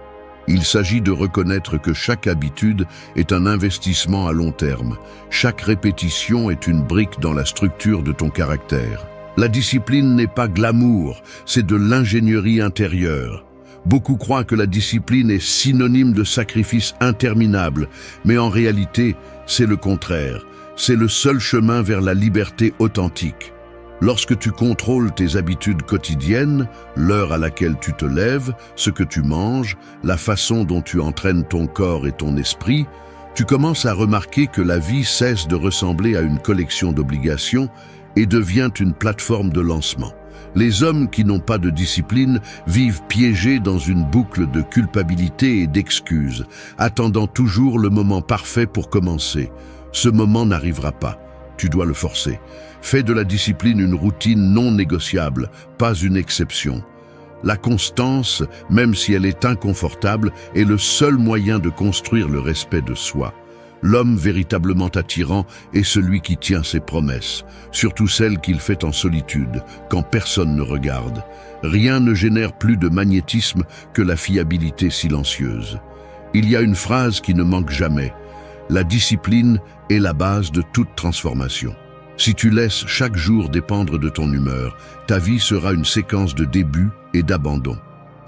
Il s'agit de reconnaître que chaque habitude est un investissement à long terme. Chaque répétition est une brique dans la structure de ton caractère. La discipline n'est pas glamour, c'est de l'ingénierie intérieure. Beaucoup croient que la discipline est synonyme de sacrifice interminable, mais en réalité, c'est le contraire. C'est le seul chemin vers la liberté authentique. Lorsque tu contrôles tes habitudes quotidiennes, l'heure à laquelle tu te lèves, ce que tu manges, la façon dont tu entraînes ton corps et ton esprit, tu commences à remarquer que la vie cesse de ressembler à une collection d'obligations et devient une plateforme de lancement. Les hommes qui n'ont pas de discipline vivent piégés dans une boucle de culpabilité et d'excuses, attendant toujours le moment parfait pour commencer. Ce moment n'arrivera pas. Tu dois le forcer. Fais de la discipline une routine non négociable, pas une exception. La constance, même si elle est inconfortable, est le seul moyen de construire le respect de soi. L'homme véritablement attirant est celui qui tient ses promesses, surtout celles qu'il fait en solitude, quand personne ne regarde. Rien ne génère plus de magnétisme que la fiabilité silencieuse. Il y a une phrase qui ne manque jamais. La discipline est la base de toute transformation. Si tu laisses chaque jour dépendre de ton humeur, ta vie sera une séquence de débuts et d'abandon.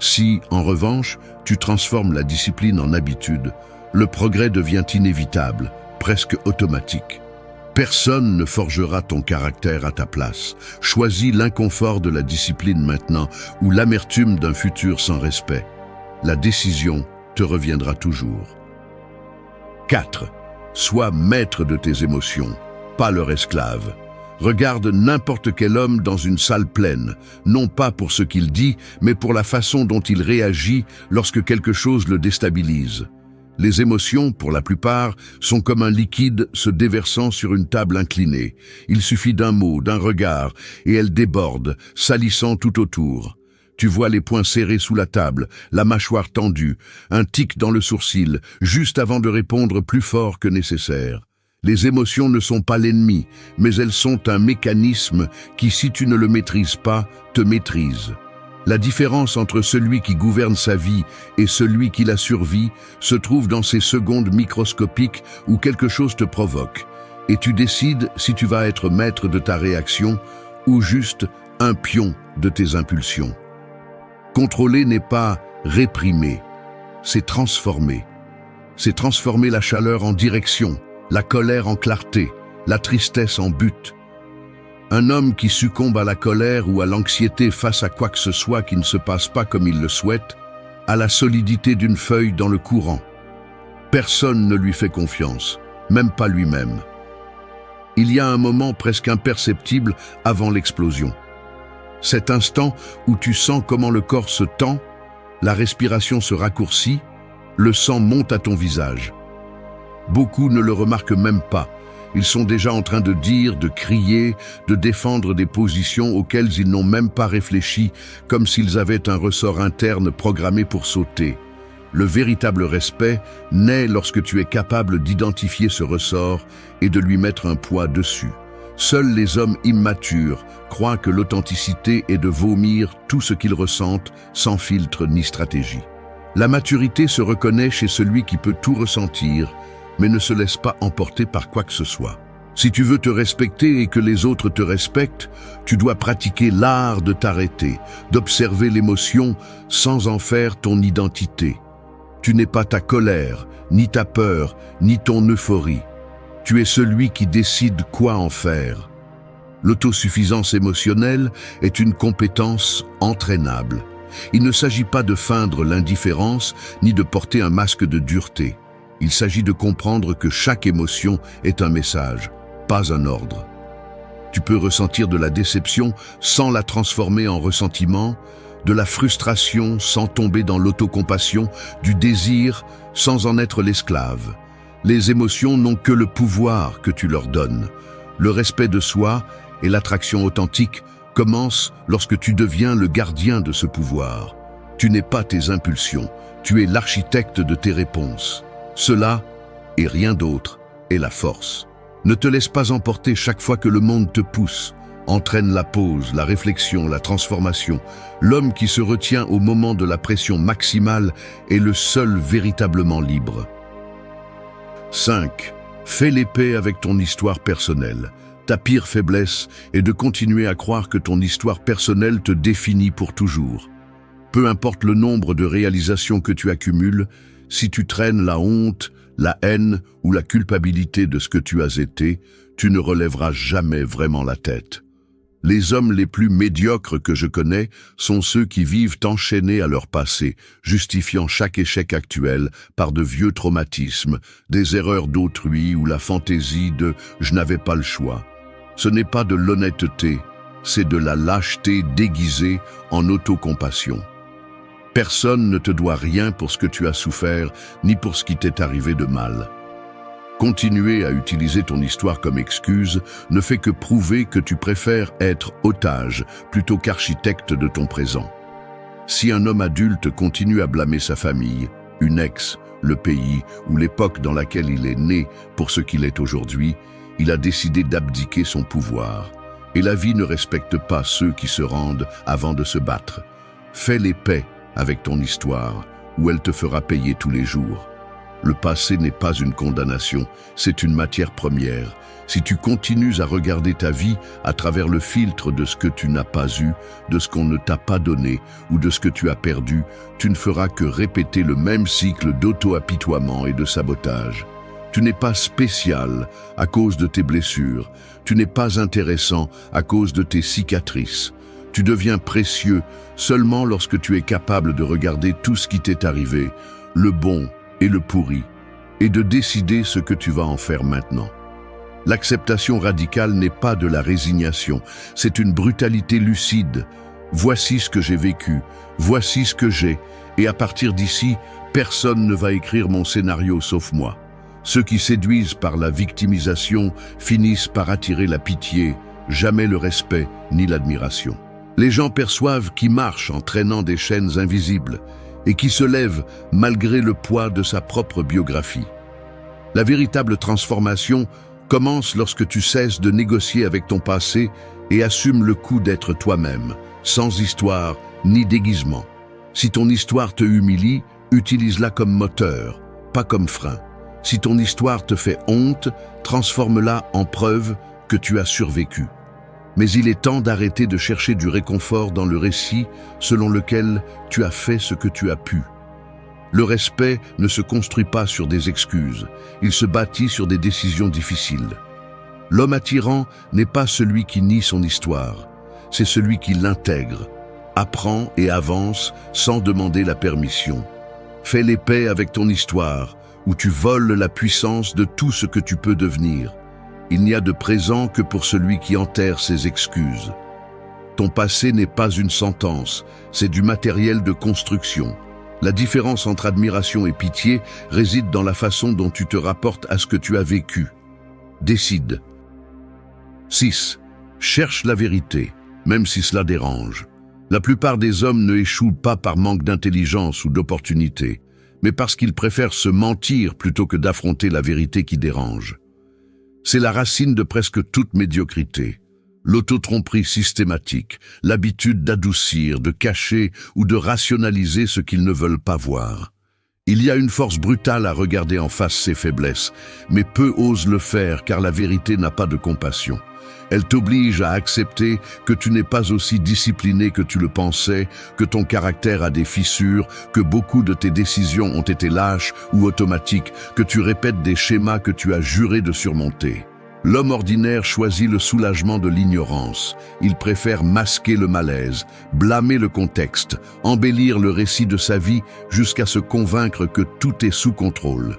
Si, en revanche, tu transformes la discipline en habitude, le progrès devient inévitable, presque automatique. Personne ne forgera ton caractère à ta place. Choisis l'inconfort de la discipline maintenant ou l'amertume d'un futur sans respect. La décision te reviendra toujours. 4. Sois maître de tes émotions, pas leur esclave. Regarde n'importe quel homme dans une salle pleine, non pas pour ce qu'il dit, mais pour la façon dont il réagit lorsque quelque chose le déstabilise. Les émotions, pour la plupart, sont comme un liquide se déversant sur une table inclinée. Il suffit d'un mot, d'un regard, et elles débordent, salissant tout autour. Tu vois les poings serrés sous la table, la mâchoire tendue, un tic dans le sourcil, juste avant de répondre plus fort que nécessaire. Les émotions ne sont pas l'ennemi, mais elles sont un mécanisme qui, si tu ne le maîtrises pas, te maîtrise. La différence entre celui qui gouverne sa vie et celui qui la survit se trouve dans ces secondes microscopiques où quelque chose te provoque, et tu décides si tu vas être maître de ta réaction ou juste un pion de tes impulsions. Contrôler n'est pas réprimer, c'est transformer. C'est transformer la chaleur en direction, la colère en clarté, la tristesse en but. Un homme qui succombe à la colère ou à l'anxiété face à quoi que ce soit qui ne se passe pas comme il le souhaite, a la solidité d'une feuille dans le courant. Personne ne lui fait confiance, même pas lui-même. Il y a un moment presque imperceptible avant l'explosion. Cet instant où tu sens comment le corps se tend, la respiration se raccourcit, le sang monte à ton visage. Beaucoup ne le remarquent même pas. Ils sont déjà en train de dire, de crier, de défendre des positions auxquelles ils n'ont même pas réfléchi, comme s'ils avaient un ressort interne programmé pour sauter. Le véritable respect naît lorsque tu es capable d'identifier ce ressort et de lui mettre un poids dessus. Seuls les hommes immatures croient que l'authenticité est de vomir tout ce qu'ils ressentent sans filtre ni stratégie. La maturité se reconnaît chez celui qui peut tout ressentir, mais ne se laisse pas emporter par quoi que ce soit. Si tu veux te respecter et que les autres te respectent, tu dois pratiquer l'art de t'arrêter, d'observer l'émotion sans en faire ton identité. Tu n'es pas ta colère, ni ta peur, ni ton euphorie. Tu es celui qui décide quoi en faire. L'autosuffisance émotionnelle est une compétence entraînable. Il ne s'agit pas de feindre l'indifférence, ni de porter un masque de dureté. Il s'agit de comprendre que chaque émotion est un message, pas un ordre. Tu peux ressentir de la déception sans la transformer en ressentiment, de la frustration sans tomber dans l'autocompassion, du désir sans en être l'esclave. Les émotions n'ont que le pouvoir que tu leur donnes. Le respect de soi et l'attraction authentique commencent lorsque tu deviens le gardien de ce pouvoir. Tu n'es pas tes impulsions, tu es l'architecte de tes réponses. Cela, et rien d'autre, est la force. Ne te laisse pas emporter chaque fois que le monde te pousse. Entraîne la pause, la réflexion, la transformation. L'homme qui se retient au moment de la pression maximale est le seul véritablement libre. 5. Fais les paix avec ton histoire personnelle. Ta pire faiblesse est de continuer à croire que ton histoire personnelle te définit pour toujours. Peu importe le nombre de réalisations que tu accumules, si tu traînes la honte, la haine ou la culpabilité de ce que tu as été, tu ne relèveras jamais vraiment la tête. Les hommes les plus médiocres que je connais sont ceux qui vivent enchaînés à leur passé, justifiant chaque échec actuel par de vieux traumatismes, des erreurs d'autrui ou la fantaisie de « je n'avais pas le choix ». Ce n'est pas de l'honnêteté, c'est de la lâcheté déguisée en autocompassion. Personne ne te doit rien pour ce que tu as souffert, ni pour ce qui t'est arrivé de mal. Continuer à utiliser ton histoire comme excuse ne fait que prouver que tu préfères être otage plutôt qu'architecte de ton présent. Si un homme adulte continue à blâmer sa famille, une ex, le pays ou l'époque dans laquelle il est né pour ce qu'il est aujourd'hui, il a décidé d'abdiquer son pouvoir. Et la vie ne respecte pas ceux qui se rendent avant de se battre. Fais les paix avec ton histoire, ou elle te fera payer tous les jours. Le passé n'est pas une condamnation, c'est une matière première. Si tu continues à regarder ta vie à travers le filtre de ce que tu n'as pas eu, de ce qu'on ne t'a pas donné ou de ce que tu as perdu, tu ne feras que répéter le même cycle d'auto-apitoiement et de sabotage. Tu n'es pas spécial à cause de tes blessures. Tu n'es pas intéressant à cause de tes cicatrices. Tu deviens précieux seulement lorsque tu es capable de regarder tout ce qui t'est arrivé, le bon et le pourri, et de décider ce que tu vas en faire maintenant. L'acceptation radicale n'est pas de la résignation, c'est une brutalité lucide. Voici ce que j'ai vécu, voici ce que j'ai, et à partir d'ici, personne ne va écrire mon scénario sauf moi. Ceux qui séduisent par la victimisation finissent par attirer la pitié, jamais le respect ni l'admiration. Les gens perçoivent qui marche en traînant des chaînes invisibles et qui se lève malgré le poids de sa propre biographie. La véritable transformation commence lorsque tu cesses de négocier avec ton passé et assumes le coup d'être toi-même, sans histoire ni déguisement. Si ton histoire te humilie, utilise-la comme moteur, pas comme frein. Si ton histoire te fait honte, transforme-la en preuve que tu as survécu. Mais il est temps d'arrêter de chercher du réconfort dans le récit selon lequel tu as fait ce que tu as pu. Le respect ne se construit pas sur des excuses, il se bâtit sur des décisions difficiles. L'homme attirant n'est pas celui qui nie son histoire, c'est celui qui l'intègre, apprend et avance sans demander la permission. Fais les paix avec ton histoire, où tu voles la puissance de tout ce que tu peux devenir. Il n'y a de présent que pour celui qui enterre ses excuses. Ton passé n'est pas une sentence, c'est du matériel de construction. La différence entre admiration et pitié réside dans la façon dont tu te rapportes à ce que tu as vécu. Décide. 6. Cherche la vérité, même si cela dérange. La plupart des hommes ne échouent pas par manque d'intelligence ou d'opportunité, mais parce qu'ils préfèrent se mentir plutôt que d'affronter la vérité qui dérange. C'est la racine de presque toute médiocrité. L'autotromperie systématique, l'habitude d'adoucir, de cacher ou de rationaliser ce qu'ils ne veulent pas voir. Il y a une force brutale à regarder en face ses faiblesses, mais peu osent le faire car la vérité n'a pas de compassion. Elle t'oblige à accepter que tu n'es pas aussi discipliné que tu le pensais, que ton caractère a des fissures, que beaucoup de tes décisions ont été lâches ou automatiques, que tu répètes des schémas que tu as juré de surmonter. L'homme ordinaire choisit le soulagement de l'ignorance. Il préfère masquer le malaise, blâmer le contexte, embellir le récit de sa vie jusqu'à se convaincre que tout est sous contrôle.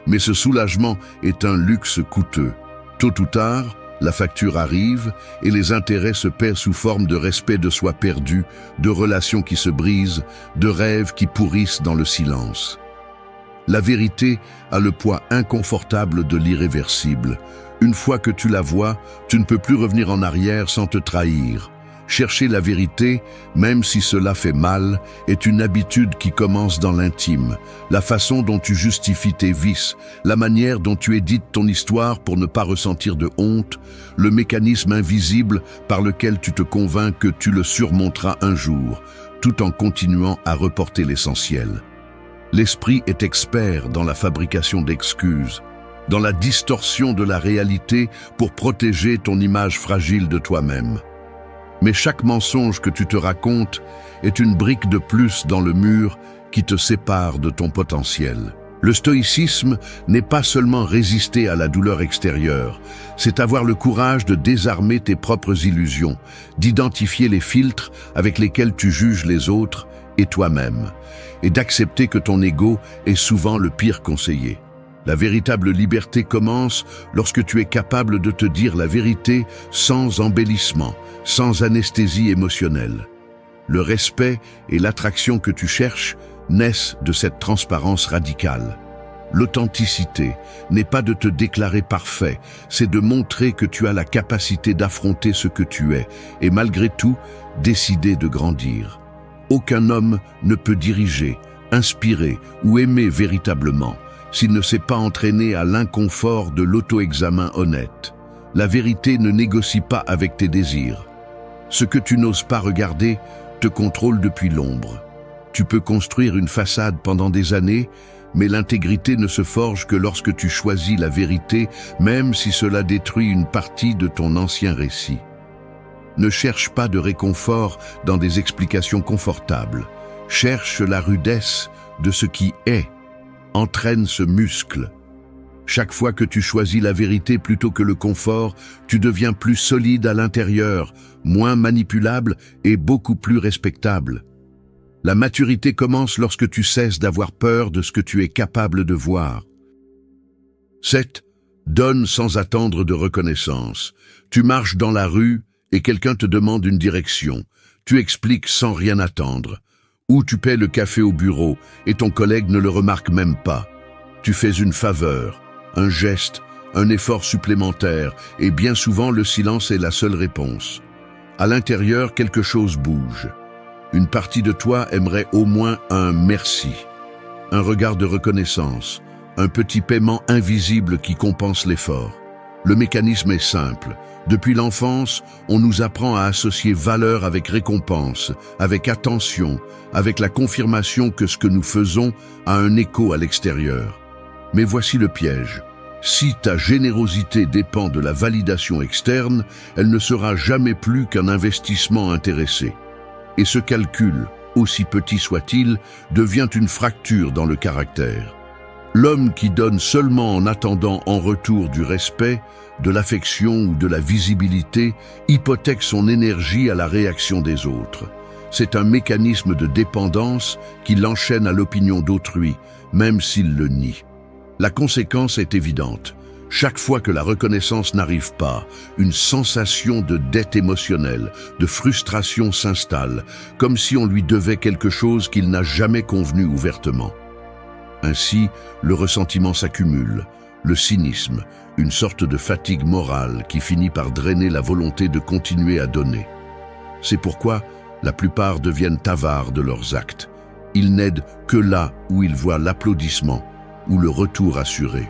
Mais ce soulagement est un luxe coûteux. Tôt ou tard, la facture arrive et les intérêts se paient sous forme de respect de soi perdu, de relations qui se brisent, de rêves qui pourrissent dans le silence. La vérité a le poids inconfortable de l'irréversible. Une fois que tu la vois, tu ne peux plus revenir en arrière sans te trahir. Chercher la vérité, même si cela fait mal, est une habitude qui commence dans l'intime. La façon dont tu justifies tes vices, la manière dont tu édites ton histoire pour ne pas ressentir de honte, le mécanisme invisible par lequel tu te convaincs que tu le surmonteras un jour, tout en continuant à reporter l'essentiel. L'esprit est expert dans la fabrication d'excuses, dans la distorsion de la réalité pour protéger ton image fragile de toi-même. Mais chaque mensonge que tu te racontes est une brique de plus dans le mur qui te sépare de ton potentiel. Le stoïcisme n'est pas seulement résister à la douleur extérieure, c'est avoir le courage de désarmer tes propres illusions, d'identifier les filtres avec lesquels tu juges les autres et toi-même, et d'accepter que ton ego est souvent le pire conseiller. La véritable liberté commence lorsque tu es capable de te dire la vérité sans embellissement, sans anesthésie émotionnelle. Le respect et l'attraction que tu cherches naissent de cette transparence radicale. L'authenticité n'est pas de te déclarer parfait, c'est de montrer que tu as la capacité d'affronter ce que tu es et malgré tout, décider de grandir. Aucun homme ne peut diriger, inspirer ou aimer véritablement s'il ne s'est pas entraîné à l'inconfort de l'auto-examen honnête. La vérité ne négocie pas avec tes désirs. Ce que tu n'oses pas regarder te contrôle depuis l'ombre. Tu peux construire une façade pendant des années, mais l'intégrité ne se forge que lorsque tu choisis la vérité, même si cela détruit une partie de ton ancien récit. Ne cherche pas de réconfort dans des explications confortables. Cherche la rudesse de ce qui est. Entraîne ce muscle. Chaque fois que tu choisis la vérité plutôt que le confort, tu deviens plus solide à l'intérieur, moins manipulable et beaucoup plus respectable. La maturité commence lorsque tu cesses d'avoir peur de ce que tu es capable de voir. 7. Donne sans attendre de reconnaissance. Tu marches dans la rue et quelqu'un te demande une direction. Tu expliques sans rien attendre. Ou tu paies le café au bureau et ton collègue ne le remarque même pas. Tu fais une faveur, un geste, un effort supplémentaire et bien souvent le silence est la seule réponse. À l'intérieur, quelque chose bouge. Une partie de toi aimerait au moins un merci, un regard de reconnaissance, un petit paiement invisible qui compense l'effort. Le mécanisme est simple. Depuis l'enfance, on nous apprend à associer valeur avec récompense, avec attention, avec la confirmation que ce que nous faisons a un écho à l'extérieur. Mais voici le piège. Si ta générosité dépend de la validation externe, elle ne sera jamais plus qu'un investissement intéressé. Et ce calcul, aussi petit soit-il, devient une fracture dans le caractère. L'homme qui donne seulement en attendant en retour du respect, de l'affection ou de la visibilité, hypothèque son énergie à la réaction des autres. C'est un mécanisme de dépendance qui l'enchaîne à l'opinion d'autrui, même s'il le nie. La conséquence est évidente. Chaque fois que la reconnaissance n'arrive pas, une sensation de dette émotionnelle, de frustration s'installe, comme si on lui devait quelque chose qu'il n'a jamais convenu ouvertement. Ainsi, le ressentiment s'accumule, le cynisme, une sorte de fatigue morale qui finit par drainer la volonté de continuer à donner. C'est pourquoi la plupart deviennent avares de leurs actes. Ils n'aident que là où ils voient l'applaudissement ou le retour assuré.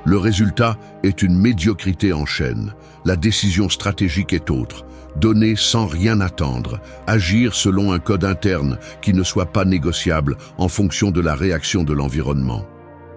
Le résultat est une médiocrité en chaîne. La décision stratégique est autre. Donner sans rien attendre, agir selon un code interne qui ne soit pas négociable en fonction de la réaction de l'environnement.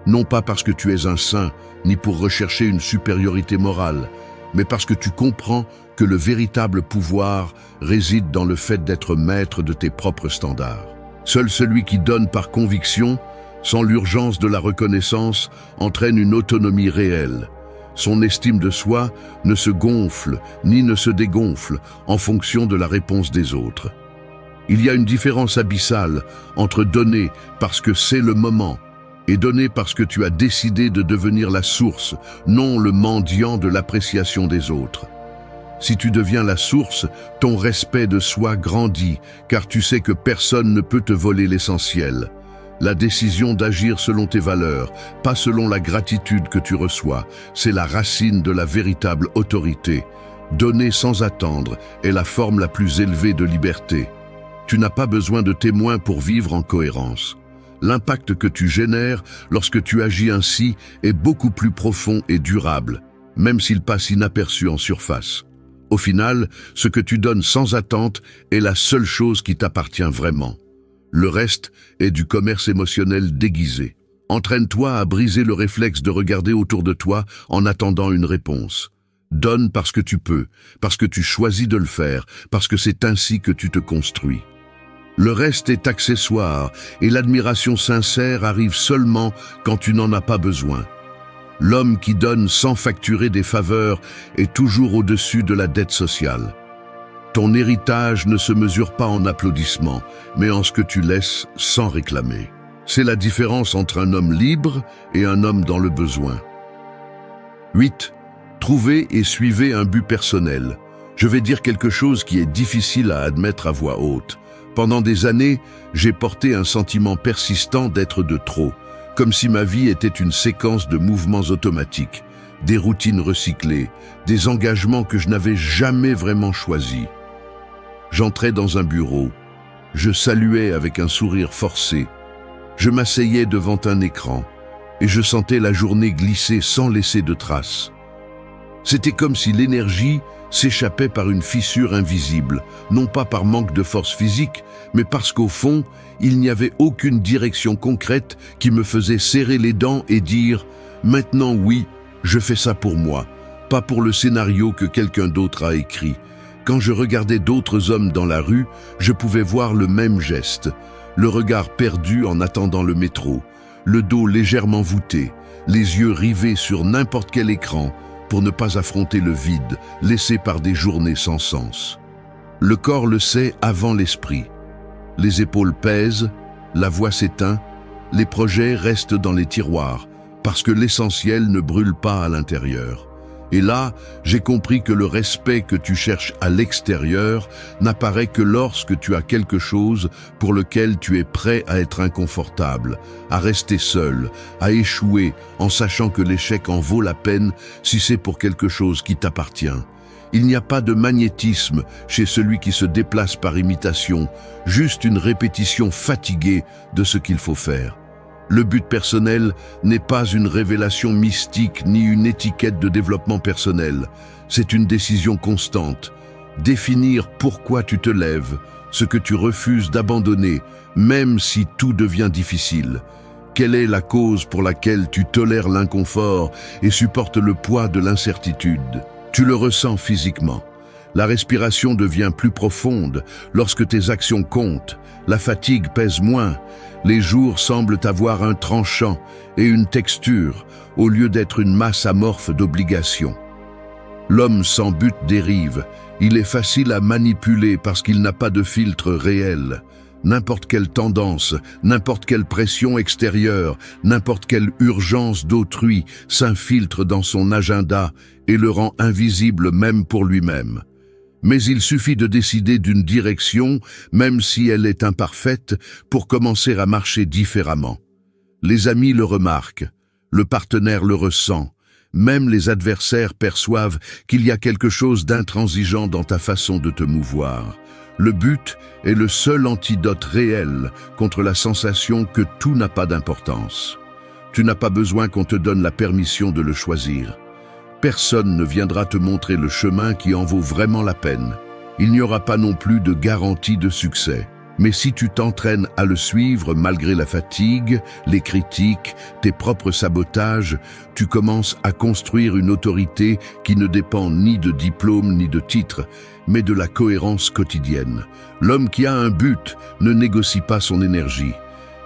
Non pas parce que tu es un saint, ni pour rechercher une supériorité morale, mais parce que tu comprends que le véritable pouvoir réside dans le fait d'être maître de tes propres standards. Seul celui qui donne par conviction, sans l'urgence de la reconnaissance, entraîne une autonomie réelle. Son estime de soi ne se gonfle ni ne se dégonfle en fonction de la réponse des autres. Il y a une différence abyssale entre donner parce que c'est le moment et donner parce que tu as décidé de devenir la source, non le mendiant de l'appréciation des autres. Si tu deviens la source, ton respect de soi grandit, car tu sais que personne ne peut te voler l'essentiel. La décision d'agir selon tes valeurs, pas selon la gratitude que tu reçois, c'est la racine de la véritable autorité. Donner sans attendre est la forme la plus élevée de liberté. Tu n'as pas besoin de témoins pour vivre en cohérence. L'impact que tu génères lorsque tu agis ainsi est beaucoup plus profond et durable, même s'il passe inaperçu en surface. Au final, ce que tu donnes sans attente est la seule chose qui t'appartient vraiment. Le reste est du commerce émotionnel déguisé. Entraîne-toi à briser le réflexe de regarder autour de toi en attendant une réponse. Donne parce que tu peux, parce que tu choisis de le faire, parce que c'est ainsi que tu te construis. Le reste est accessoire et l'admiration sincère arrive seulement quand tu n'en as pas besoin. L'homme qui donne sans facturer des faveurs est toujours au-dessus de la dette sociale. Ton héritage ne se mesure pas en applaudissements, mais en ce que tu laisses sans réclamer. C'est la différence entre un homme libre et un homme dans le besoin. 8. Trouvez et suivez un but personnel. Je vais dire quelque chose qui est difficile à admettre à voix haute. Pendant des années, j'ai porté un sentiment persistant d'être de trop, comme si ma vie était une séquence de mouvements automatiques, des routines recyclées, des engagements que je n'avais jamais vraiment choisis. J'entrais dans un bureau. Je saluais avec un sourire forcé. Je m'asseyais devant un écran et je sentais la journée glisser sans laisser de traces. C'était comme si l'énergie s'échappait par une fissure invisible, non pas par manque de force physique, mais parce qu'au fond, il n'y avait aucune direction concrète qui me faisait serrer les dents et dire « Maintenant oui, je fais ça pour moi, pas pour le scénario que quelqu'un d'autre a écrit ». Quand je regardais d'autres hommes dans la rue, je pouvais voir le même geste, le regard perdu en attendant le métro, le dos légèrement voûté, les yeux rivés sur n'importe quel écran pour ne pas affronter le vide laissé par des journées sans sens. Le corps le sait avant l'esprit. Les épaules pèsent, la voix s'éteint, les projets restent dans les tiroirs parce que l'essentiel ne brûle pas à l'intérieur. Et là, j'ai compris que le respect que tu cherches à l'extérieur n'apparaît que lorsque tu as quelque chose pour lequel tu es prêt à être inconfortable, à rester seul, à échouer en sachant que l'échec en vaut la peine si c'est pour quelque chose qui t'appartient. Il n'y a pas de magnétisme chez celui qui se déplace par imitation, juste une répétition fatiguée de ce qu'il faut faire. Le but personnel n'est pas une révélation mystique ni une étiquette de développement personnel. C'est une décision constante. Définir pourquoi tu te lèves, ce que tu refuses d'abandonner, même si tout devient difficile. Quelle est la cause pour laquelle tu tolères l'inconfort et supportes le poids de l'incertitude? Tu le ressens physiquement. La respiration devient plus profonde lorsque tes actions comptent. La fatigue pèse moins. Les jours semblent avoir un tranchant et une texture au lieu d'être une masse amorphe d'obligations. L'homme sans but dérive. Il est facile à manipuler parce qu'il n'a pas de filtre réel. N'importe quelle tendance, n'importe quelle pression extérieure, n'importe quelle urgence d'autrui s'infiltre dans son agenda et le rend invisible même pour lui-même. Mais il suffit de décider d'une direction, même si elle est imparfaite, pour commencer à marcher différemment. Les amis le remarquent, le partenaire le ressent, même les adversaires perçoivent qu'il y a quelque chose d'intransigeant dans ta façon de te mouvoir. Le but est le seul antidote réel contre la sensation que tout n'a pas d'importance. Tu n'as pas besoin qu'on te donne la permission de le choisir. Personne ne viendra te montrer le chemin qui en vaut vraiment la peine. Il n'y aura pas non plus de garantie de succès. Mais si tu t'entraînes à le suivre malgré la fatigue, les critiques, tes propres sabotages, tu commences à construire une autorité qui ne dépend ni de diplôme ni de titre, mais de la cohérence quotidienne. L'homme qui a un but ne négocie pas son énergie.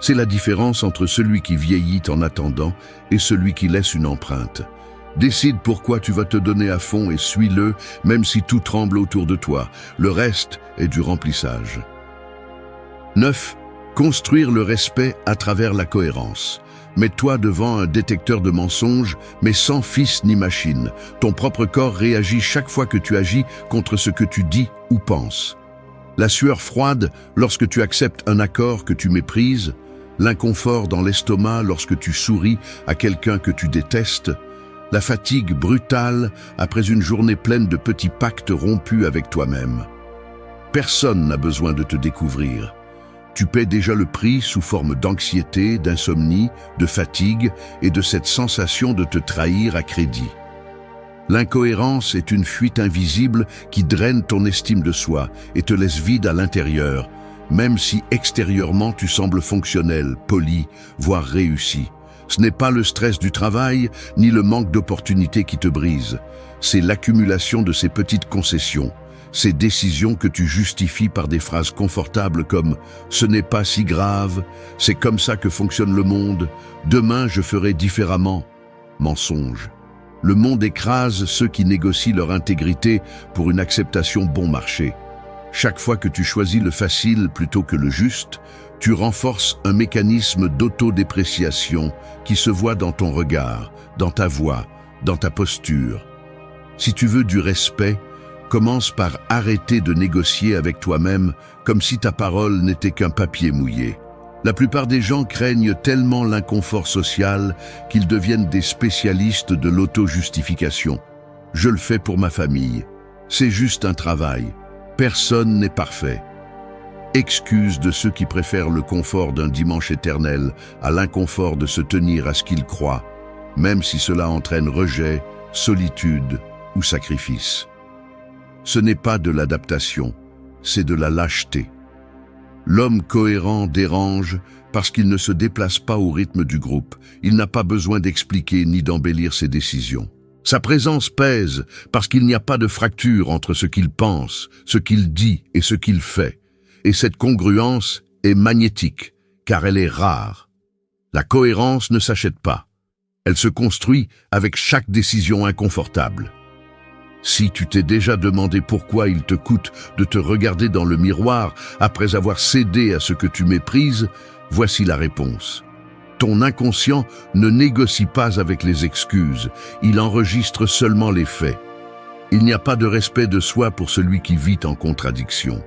C'est la différence entre celui qui vieillit en attendant et celui qui laisse une empreinte. Décide pourquoi tu vas te donner à fond et suis-le, même si tout tremble autour de toi. Le reste est du remplissage. 9. Construire le respect à travers la cohérence. Mets-toi devant un détecteur de mensonges, mais sans fils ni machine. Ton propre corps réagit chaque fois que tu agis contre ce que tu dis ou penses. La sueur froide lorsque tu acceptes un accord que tu méprises, l'inconfort dans l'estomac lorsque tu souris à quelqu'un que tu détestes, la fatigue brutale après une journée pleine de petits pactes rompus avec toi-même. Personne n'a besoin de te découvrir. Tu paies déjà le prix sous forme d'anxiété, d'insomnie, de fatigue et de cette sensation de te trahir à crédit. L'incohérence est une fuite invisible qui draine ton estime de soi et te laisse vide à l'intérieur, même si extérieurement tu sembles fonctionnel, poli, voire réussi. Ce n'est pas le stress du travail, ni le manque d'opportunités qui te brise. C'est l'accumulation de ces petites concessions, ces décisions que tu justifies par des phrases confortables comme « ce n'est pas si grave »,« c'est comme ça que fonctionne le monde »,« demain je ferai différemment ». Mensonge. Le monde écrase ceux qui négocient leur intégrité pour une acceptation bon marché. Chaque fois que tu choisis le facile plutôt que le juste, tu renforces un mécanisme d'autodépréciation qui se voit dans ton regard, dans ta voix, dans ta posture. Si tu veux du respect, commence par arrêter de négocier avec toi-même comme si ta parole n'était qu'un papier mouillé. La plupart des gens craignent tellement l'inconfort social qu'ils deviennent des spécialistes de l'auto-justification. Je le fais pour ma famille. C'est juste un travail. Personne n'est parfait. Excuse de ceux qui préfèrent le confort d'un dimanche éternel à l'inconfort de se tenir à ce qu'ils croient, même si cela entraîne rejet, solitude ou sacrifice. Ce n'est pas de l'adaptation, c'est de la lâcheté. L'homme cohérent dérange parce qu'il ne se déplace pas au rythme du groupe. Il n'a pas besoin d'expliquer ni d'embellir ses décisions. Sa présence pèse parce qu'il n'y a pas de fracture entre ce qu'il pense, ce qu'il dit et ce qu'il fait. Et cette congruence est magnétique, car elle est rare. La cohérence ne s'achète pas. Elle se construit avec chaque décision inconfortable. Si tu t'es déjà demandé pourquoi il te coûte de te regarder dans le miroir après avoir cédé à ce que tu méprises, voici la réponse. Ton inconscient ne négocie pas avec les excuses, il enregistre seulement les faits. Il n'y a pas de respect de soi pour celui qui vit en contradiction.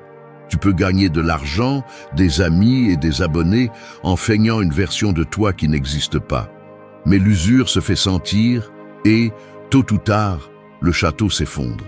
Tu peux gagner de l'argent, des amis et des abonnés en feignant une version de toi qui n'existe pas. Mais l'usure se fait sentir et, tôt ou tard, le château s'effondre.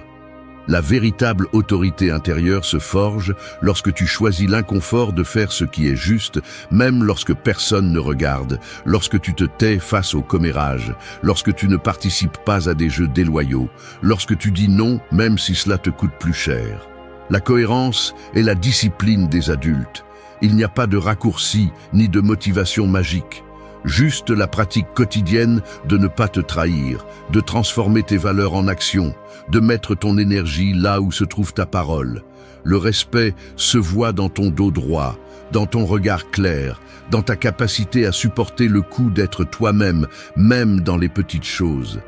La véritable autorité intérieure se forge lorsque tu choisis l'inconfort de faire ce qui est juste, même lorsque personne ne regarde, lorsque tu te tais face au commérage, lorsque tu ne participes pas à des jeux déloyaux, lorsque tu dis non même si cela te coûte plus cher. La cohérence est la discipline des adultes. Il n'y a pas de raccourci ni de motivation magique. Juste la pratique quotidienne de ne pas te trahir, de transformer tes valeurs en action, de mettre ton énergie là où se trouve ta parole. Le respect se voit dans ton dos droit, dans ton regard clair, dans ta capacité à supporter le coup d'être toi-même, même dans les petites choses.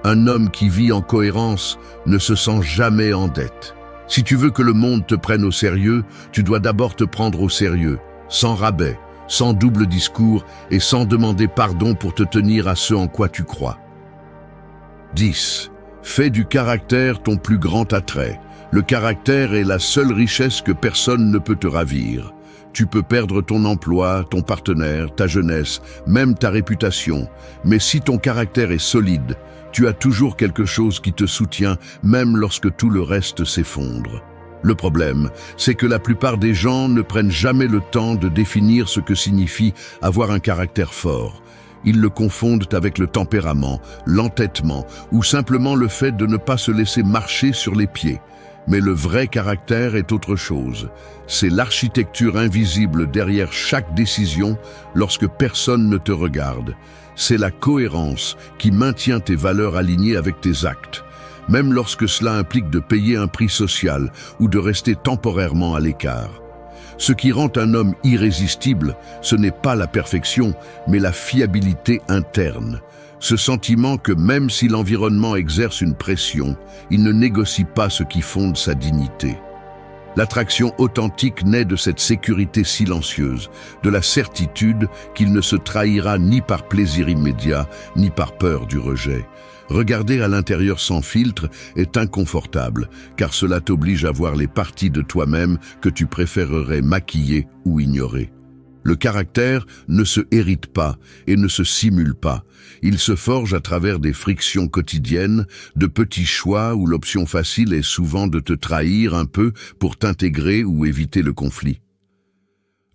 Un homme qui vit en cohérence ne se sent jamais en dette. Si tu veux que le monde te prenne au sérieux, tu dois d'abord te prendre au sérieux, sans rabais, sans double discours et sans demander pardon pour te tenir à ce en quoi tu crois. 10. Fais du caractère ton plus grand attrait. Le caractère est la seule richesse que personne ne peut te ravir. Tu peux perdre ton emploi, ton partenaire, ta jeunesse, même ta réputation. Mais si ton caractère est solide, tu as toujours quelque chose qui te soutient, même lorsque tout le reste s'effondre. Le problème, c'est que la plupart des gens ne prennent jamais le temps de définir ce que signifie avoir un caractère fort. Ils le confondent avec le tempérament, l'entêtement ou simplement le fait de ne pas se laisser marcher sur les pieds. Mais le vrai caractère est autre chose. C'est l'architecture invisible derrière chaque décision lorsque personne ne te regarde. C'est la cohérence qui maintient tes valeurs alignées avec tes actes, même lorsque cela implique de payer un prix social ou de rester temporairement à l'écart. Ce qui rend un homme irrésistible, ce n'est pas la perfection, mais la fiabilité interne. Ce sentiment que même si l'environnement exerce une pression, il ne négocie pas ce qui fonde sa dignité. L'attraction authentique naît de cette sécurité silencieuse, de la certitude qu'il ne se trahira ni par plaisir immédiat, ni par peur du rejet. Regarder à l'intérieur sans filtre est inconfortable, car cela t'oblige à voir les parties de toi-même que tu préférerais maquiller ou ignorer. Le caractère ne se hérite pas et ne se simule pas. Il se forge à travers des frictions quotidiennes, de petits choix où l'option facile est souvent de te trahir un peu pour t'intégrer ou éviter le conflit.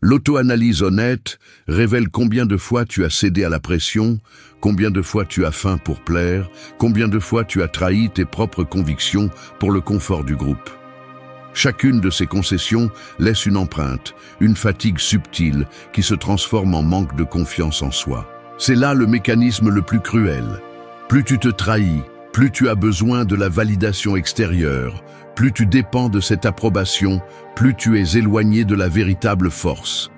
L'auto-analyse honnête révèle combien de fois tu as cédé à la pression, combien de fois tu as faim pour plaire, combien de fois tu as trahi tes propres convictions pour le confort du groupe. Chacune de ces concessions laisse une empreinte, une fatigue subtile qui se transforme en manque de confiance en soi. C'est là le mécanisme le plus cruel. Plus tu te trahis, plus tu as besoin de la validation extérieure, plus tu dépends de cette approbation, plus tu es éloigné de la véritable force.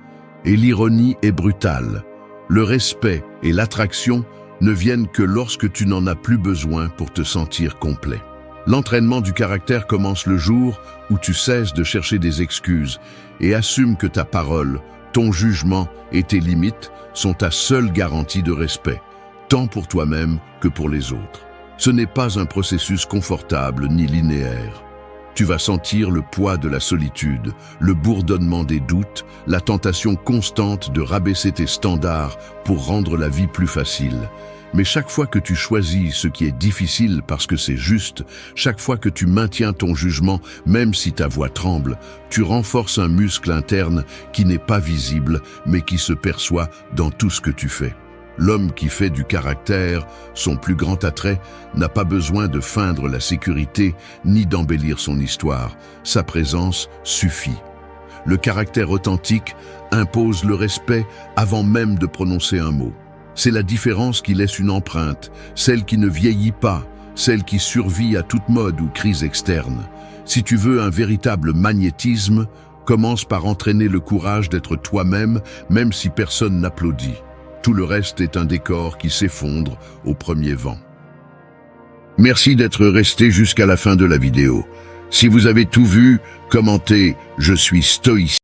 Et l'ironie est brutale. Le respect et l'attraction ne viennent que lorsque tu n'en as plus besoin pour te sentir complet. L'entraînement du caractère commence le jour où tu cesses de chercher des excuses et assumes que ta parole, ton jugement et tes limites sont ta seule garantie de respect, tant pour toi-même que pour les autres. Ce n'est pas un processus confortable ni linéaire. Tu vas sentir le poids de la solitude, le bourdonnement des doutes, la tentation constante de rabaisser tes standards pour rendre la vie plus facile. Mais chaque fois que tu choisis ce qui est difficile parce que c'est juste, chaque fois que tu maintiens ton jugement, même si ta voix tremble, tu renforces un muscle interne qui n'est pas visible, mais qui se perçoit dans tout ce que tu fais. L'homme qui fait du caractère son plus grand attrait n'a pas besoin de feindre la sécurité ni d'embellir son histoire. Sa présence suffit. Le caractère authentique impose le respect avant même de prononcer un mot. C'est la différence qui laisse une empreinte, celle qui ne vieillit pas, celle qui survit à toute mode ou crise externe. Si tu veux un véritable magnétisme, commence par entraîner le courage d'être toi-même, même si personne n'applaudit. Tout le reste est un décor qui s'effondre au premier vent. Merci d'être resté jusqu'à la fin de la vidéo. Si vous avez tout vu, commentez « Je suis stoïcien ».